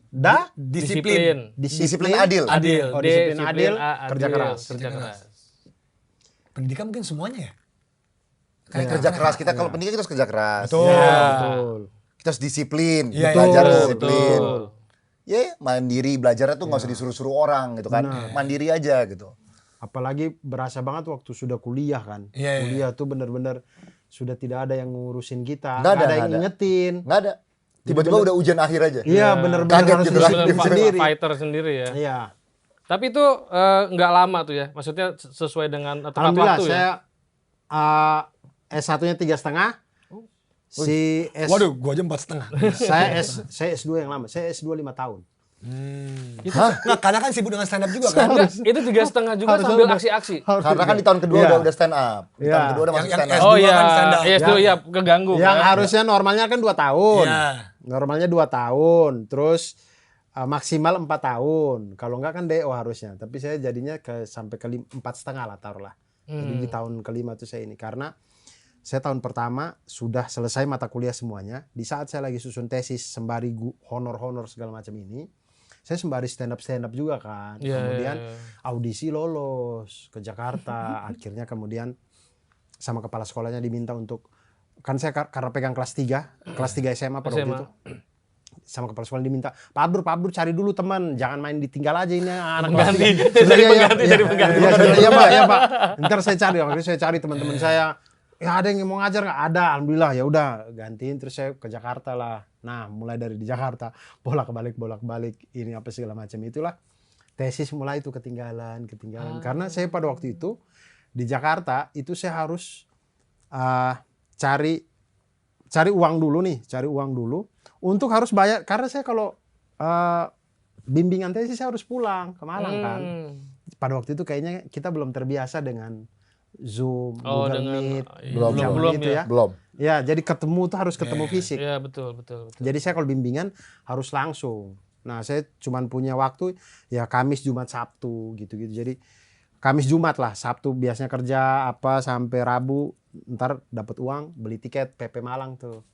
disiplin adil. Disiplin adil, kerja keras. Pendidikan mungkin semuanya ya? Kayak kerja keras, kita kalau pendidikan kita harus kerja keras. Betul. Kita harus disiplin, Iya, belajar betul. disiplin. Mandiri, belajarnya tuh nggak usah disuruh-suruh orang gitu kan. Mandiri aja gitu. Apalagi berasa banget waktu sudah kuliah kan. Kuliah tuh bener-bener sudah tidak ada yang ngurusin kita. Nggak ada yang ngingetin. Nggak ada. Tiba-tiba udah ujian akhir aja. Iya, bener-bener Kaget harus gitu kan. disiplin Bener-bener sendiri. fighter sendiri ya. Iya. Tapi itu nggak lama tuh ya. Maksudnya sesuai dengan tepat Alhamdulillah waktu ya. saya S1-nya 3,5. Si S, Waduh, gua aja 4,5. saya S2 yang lama. Saya S2 5 tahun. Nggak, karena kan sibuk dengan stand up juga kan. Enggak, itu 3,5 juga Harus sambil udah. aksi-aksi. Karena kan di tahun kedua Iya. udah stand up. Di tahun Iya. kedua udah masuk Yang stand up. S2 Oh iya, kan stand up. yes dulu ya keganggu Yang kan. harusnya normalnya kan 2 tahun. Iya. Normalnya 2 tahun. Terus maksimal 4 tahun. Kalau enggak kan DO harusnya. Tapi saya jadinya sampai ke 4,5 lah taruhlah. Jadi di tahun kelima tuh saya ini. Karena saya tahun pertama sudah selesai mata kuliah semuanya. Di saat saya lagi susun tesis sembari honor-honor segala macam ini, saya sembari stand up juga kan. Iya, Kemudian iya. audisi lolos ke Jakarta. Akhirnya kemudian sama kepala sekolahnya diminta untuk, kan saya karena pegang kelas 3 SMA pada waktu SMA. itu. Sama kepala sekolah diminta, Pak Abdur cari dulu teman, jangan main ditinggal aja ini anak Pengganti. kelas 3." Jadi Iya, pengganti, iya, jadi iya, pengganti. iya, Pak. Ntar saya cari, waktu itu saya cari teman-teman saya. Ya ada yang mau ngajar nggak? Ada, alhamdulillah. Ya udah gantiin, terus saya ke Jakarta lah. Nah mulai dari di Jakarta bolak-balik ini apa segala macam itulah. Tesis mulai itu ketinggalan. Karena saya pada waktu itu di Jakarta itu saya harus cari uang dulu untuk harus bayar, karena saya kalau bimbingan tesis saya harus pulang ke Malang kan. Pada waktu itu kayaknya kita belum terbiasa dengan Zoom, Google Meet, Belum gitu ya. Belum. Ya, jadi ketemu tuh harus ketemu fisik. Iya betul. Jadi saya kalau bimbingan harus langsung. Nah, saya cuman punya waktu ya Kamis, Jumat, Sabtu gitu-gitu. Jadi Kamis, Jumat lah, Sabtu biasanya kerja apa sampai Rabu, ntar dapat uang beli tiket PP Malang tuh.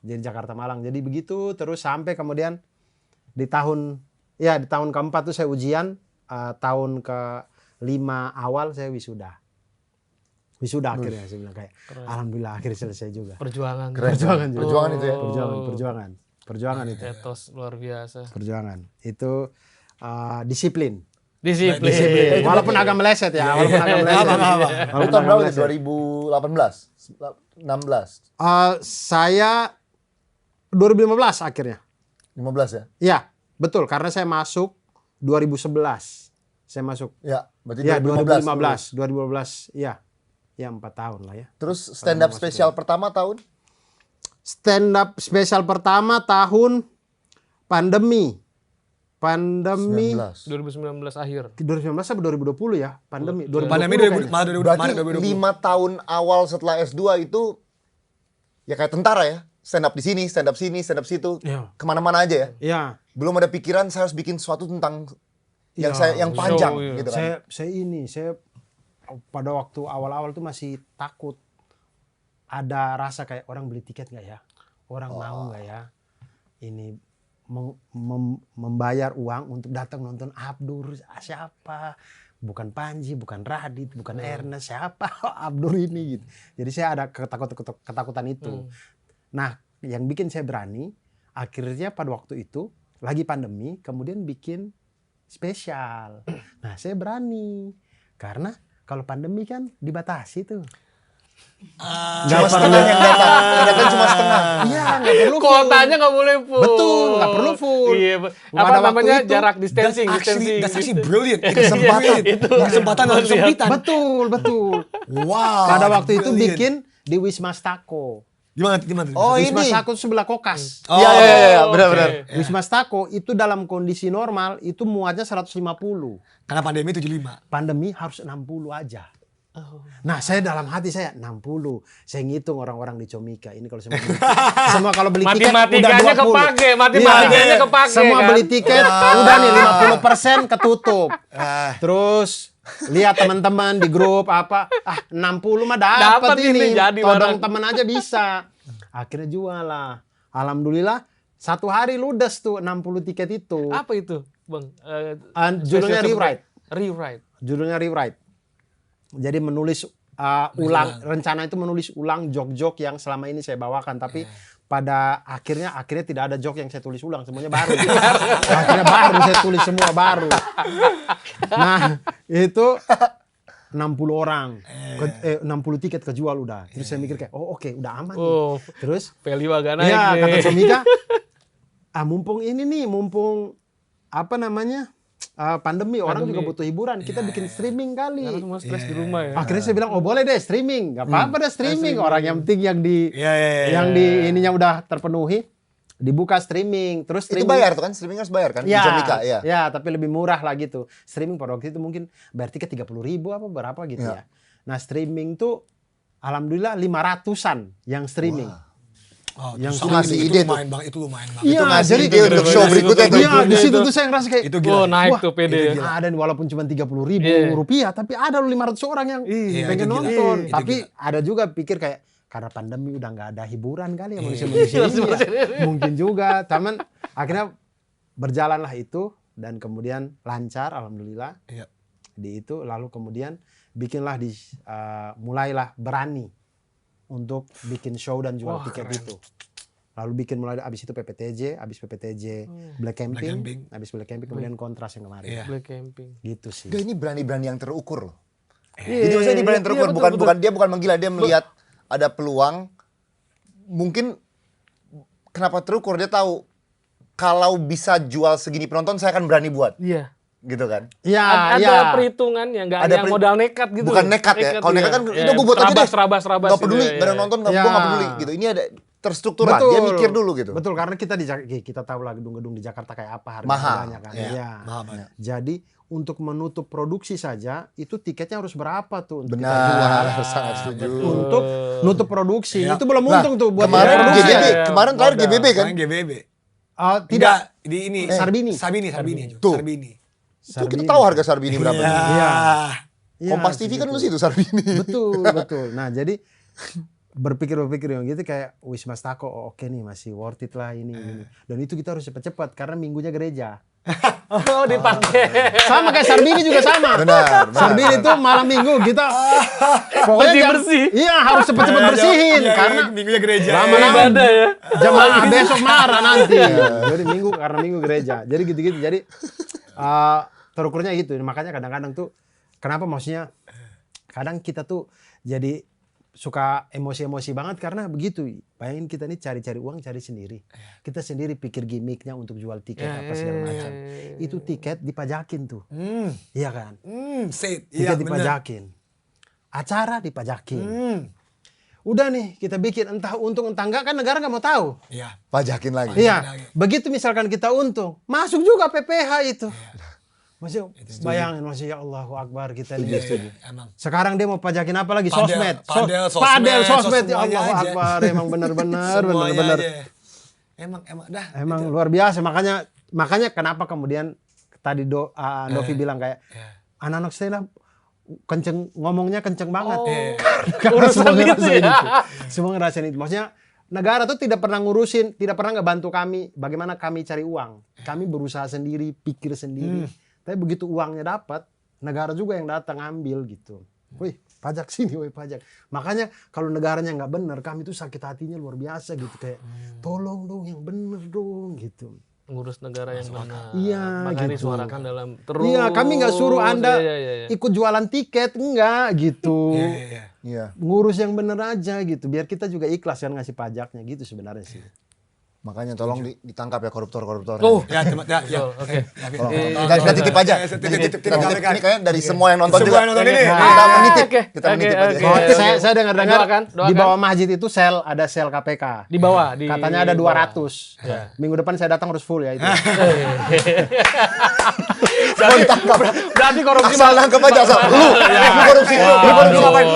Jadi Jakarta Malang. Jadi begitu terus sampai kemudian di tahun keempat tuh saya ujian, tahun ke-5 awal saya wisuda akhirnya. Saya bilang kayak alhamdulillah akhirnya selesai juga. Perjuangan. Perjuangan juga. Perjuangan itu ya. Perjuangan itu. Etos luar biasa. Perjuangan. Itu disiplin. Disiplin. Walaupun agak meleset ya, walaupun agak meleset. Itu tahun berapa itu? 2018? 16? Saya 2015 akhirnya. 15 ya? Iya, betul, karena saya masuk 2011. Saya masuk. Ya, berarti Ya, 2015. 2015. Iya. Ya 4 tahun lah ya. Terus stand up spesial pertama tahun? Stand up spesial pertama tahun pandemi. 19. 2019 akhir. 2019 atau 2020 ya? Pandemi. 2020 Pandemi kayaknya. Berarti 2020. 5 tahun awal setelah S2 itu ya kayak tentara ya. Stand up di sini, stand up sini, stand up situ. Iya. Kemana-mana aja ya. Iya. Belum ada pikiran saya harus bikin sesuatu tentang yang Iya. yang panjang Show, iya. gitu kan. Saya pada waktu awal-awal tuh masih takut. Ada rasa kayak orang beli tiket nggak ya? Orang mau nggak ya? Ini membayar uang untuk datang nonton Abdur, siapa? Bukan Panji, bukan Radit, bukan Ernest, siapa Abdur ini gitu. Jadi saya ada ketakutan itu. Nah, yang bikin saya berani akhirnya pada waktu itu lagi pandemi, kemudian bikin spesial. Nah, saya berani karena kalau pandemi kan dibatasi tuh. Cuma setengah yang datang. Yang datang cuma setengah. Iya, nggak perlu full. Kotanya nggak boleh full. Betul, nggak perlu full. Iya, Pada apa waktu namanya itu, jarak distancing. That's actually brilliant. Kesempatan. Kesempatan untuk kesempitan. Betul. Wow. Pada waktu itu brilliant. bikin di Wisma Stako. Gimana? Oh, Wisma ini. Stako itu sebelah Kokas. Oh, Iya, benar-benar. Wisma Stako itu dalam kondisi normal itu muatnya 150. Karena pandemi 75. Pandemi harus 60 aja. Nah, saya dalam hati saya 60. Saya ngitung orang-orang di Comika. Ini kalau semua kalau beli tiket udah 20. Matematikanya kepake, matematikanya Iya. kepake Semua kan? beli tiket udah nih 50% ketutup. Terus lihat teman-teman di grup 60 mah dapat Dapat ini, ini. jadi Todong barang. teman aja bisa. Akhirnya jual lah. Alhamdulillah 1 hari ludes tuh 60 tiket itu. Apa itu, Bang? Judulnya Rewrite. Rewrite. Judulnya Rewrite. Jadi menulis ulang, rencana itu menulis ulang jok-jok yang selama ini saya bawakan, tapi pada akhirnya tidak ada jok yang saya tulis ulang, semuanya baru. Akhirnya baru saya tulis semua baru. Nah, itu 60 orang, 60 tiket kejual udah. Terus saya mikir kayak, oh oke, udah aman nih. Oh, Terus value agak naik iya, nih. kata Comika, mumpung ini nih, mumpung apa namanya? Pandemi, orang juga butuh hiburan. Kita bikin streaming kali. Karena semua stres di rumah ya. Akhirnya saya bilang, oh boleh deh streaming, nggak apa-apa deh streaming. Orang yang penting yang di ininya udah terpenuhi, dibuka streaming. Terus Itu streaming bayar tuh kan, streaming harus bayar kan? ya, Di Jamika, ya. ya, tapi lebih murah lah gitu. Streaming pada waktu itu mungkin bayar tiket 30.000 apa berapa gitu ya. Nah streaming tuh, alhamdulillah 500-an yang streaming. Oh, Yang itu ngasih itu ide lumayan banget, itu lumayan banget. Itu ngasih jadi ide untuk show berikutnya tuh. Iya, di situ tuh saya ngerasa kayak Itu gila. Oh, naik wah, tuh PD. itu ada nih walaupun cuma 30.000 Iya. rupiah, tapi ada loh 500 orang yang Iya, pengen itu gila. nonton. Itu Tapi gila. ada juga pikir kayak karena pandemi udah nggak ada hiburan kali ya manusia-manusia ini ya. Mungkin juga. Cuman akhirnya berjalanlah itu dan kemudian lancar, alhamdulillah. Iya. Di itu lalu kemudian bikinlah mulailah berani untuk bikin show dan jual tiket itu. Lalu bikin mulai abis itu PPTJ, abis PPTJ Black Camping, Camping. abis Black Camping kemudian Kontras yang kemarin. Iya. Black camping. Gitu sih. Dia ini berani-berani yang terukur loh. Iya, Jadi maksudnya dia berani yang terukur, iya, bukan betul. bukan dia bukan menggila, dia melihat ada peluang. Mungkin kenapa terukur, dia tahu kalau bisa jual segini penonton saya akan berani buat, Iya. gitu kan? Iya, Ada iya. perhitungannya, nggak Ada yang modal nekat gitu. Bukan nekat ya. Kalau nekat kan itu gue buat aja deh. Serabas Nggak peduli, gitu, bareng nonton gue Iya. nggak peduli gitu. Ini ada terstruktur lah, dia mikir dulu gitu. Betul, karena kita tahu lah gedung-gedung di Jakarta kayak apa Mahal. harganya kan. Iya, Iya. mahal banget. Jadi untuk menutup produksi saja itu tiketnya harus berapa tuh untuk kita Benar, jual. sangat setuju. Untuk nutup produksi Iya. itu belum Nah, untung tuh buat kemarin produksi. GBB, ya. kemarin terakhir Modal. GBB kan? Sekarang GBB. Tidak. Tidak, di ini. Sarbini. Sarbini. Tuh. Sarbini. Itu kita tahu harga Sarbini berapa. Iya. Iya. Iya, Kompas TV kan segitu. lu situ Sarbini. Betul, betul. Nah, jadi berpikir yang gitu kayak Wisma Stako, oh, oke nih masih worth it lah ini. Dan itu kita harus cepat-cepat karena minggunya gereja. Oh, dipakai. Sama kayak Sarbini juga sama. Benar. Sarbini itu malam minggu kita pokoknya Bersih. Iya, harus cepat-cepat bersihin Iya, karena minggunya gereja. lama-lama Ibadah ya. jemaah besok marah nanti. Jadi karena minggu gereja. Jadi gitu-gitu. Jadi terukurnya gitu. Makanya kadang-kadang tuh kenapa maksudnya kadang kita tuh jadi suka emosi-emosi banget karena begitu. Bayangin kita nih cari-cari uang, cari sendiri. Kita sendiri pikir gimmicknya untuk jual tiket apa segala macam. Itu tiket dipajakin tuh. Iya kan? Set. Tiket Iya, bener. dipajakin. Acara dipajakin. Udah nih kita bikin entah untung entah enggak kan negara nggak mau tahu. Iya. Pajakin lagi. Iya. Begitu misalkan kita untung, masuk juga PPh itu. Masih bayangin masih ya Allahu Akbar kita nih. Emang. Sekarang dia mau pajakin apa lagi? Padel, Sosmed. padel, Padel, sosmed, sosmed ya semuanya Allahu aja. Akbar. Emang benar-benar Semuanya benar-benar. aja. Emang dah. Emang luar biasa. Makanya kenapa kemudian tadi Novi bilang kayak anak-anak stand up kenceng ngomongnya kenceng banget. Karena Urusan semua itu ngerasain ya. itu. Semua ngerasain itu. Maksudnya negara tuh tidak pernah ngurusin, tidak pernah ngebantu kami bagaimana kami cari uang. Kami berusaha sendiri, pikir sendiri. Tapi begitu uangnya dapat, negara juga yang datang ngambil gitu. Wih, pajak sini, wih pajak. Makanya kalau negaranya nggak bener, kami tuh sakit hatinya luar biasa gitu kayak, tolong dong yang bener dong gitu. Ngurus negara yang benar. Iya, Makanya gitu. disuarakan dalam terus. Iya, kami nggak suruh Anda Iya. ikut jualan tiket, enggak gitu. Iya. Iya. Ngurus yang bener aja gitu, biar kita juga ikhlas kan ngasih pajaknya gitu sebenarnya sih. Makanya tolong ditangkap ya koruptor-koruptor. Oh. Ya, ya. Oke. Tolong. Kita titip aja. Titip Kita KPK. Ini kayaknya dari semua yang nonton Semua juga. yang nonton ini. Kita menitip. Oke. Kita menitip aja. Oke. Oh, saya dengar-dengar Doakan. di bawah masjid itu ada sel KPK. Di bawah. Katanya ada 200. Minggu depan saya datang harus full ya itu. Berarti korupsi Asal nangkep aja asal. Lu korupsi. Lu korupsi ngapain?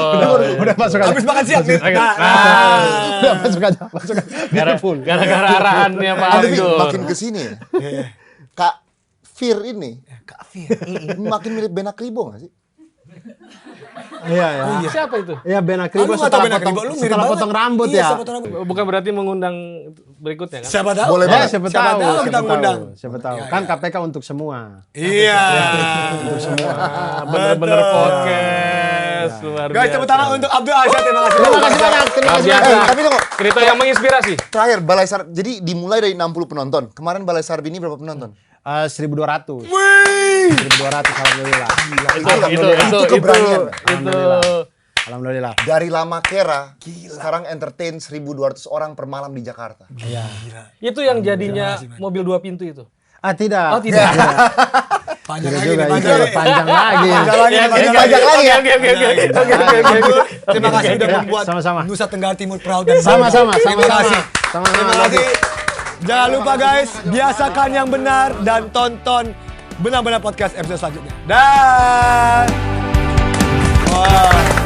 Udah masuk aja. Habis makan siang nih. Udah masuk aja. Masuk aja. Full. Gara-gara arahannya Pak Tapi Argo. makin kesini ya. Kak Fir ini Kak Fir. makin mirip Ben Akribo nggak sih? Iya ya. Siapa itu? Iya Ben Akribo Lu nggak tahu setelah Ben Akribo, potong lu mirip setelah banget. potong rambut Iya, ya. setelah potong rambut. Bukan berarti mengundang berikutnya kan? Siapa tahu? Boleh Ya, banget. siapa Siapa tahu, tahu kita siapa ngundang. tahu, siapa tahu. Kan KPK untuk semua. Iya. Untuk semua. Bener-bener podcast. Luar Guys, tepuk tangan untuk Abdul Asyad. Terima kasih. Terima kasih banyak. Terima kasih Biasa. banyak. Tapi tunggu. Cerita yang menginspirasi. Terakhir Balai Sar. Jadi dimulai dari 60 penonton. Kemarin Balai Sarbini berapa penonton? 1.200. Wih. 1.200 alhamdulillah. Itu keberanian. Itu Alhamdulillah. Dari lama kera, sekarang entertain 1.200 orang per malam di Jakarta. Iya. Itu yang jadinya mobil 2 pintu itu. Tidak. Oh, tidak. Panjang Tidak lagi juga, nih, itu panjang lagi. Panjang lagi, Oke, panjang oke, lagi. Panjang lagi ya. Abdul, terima kasih sudah membuat Sama-sama. Nusa Tenggara Timur proud dan Sama-sama, bangga. Terima sama-sama. kasih. Sama-sama. Terima kasih. Jangan lupa guys, biasakan yang benar dan tonton Benar-benar Podcast episode selanjutnya. Dan wah.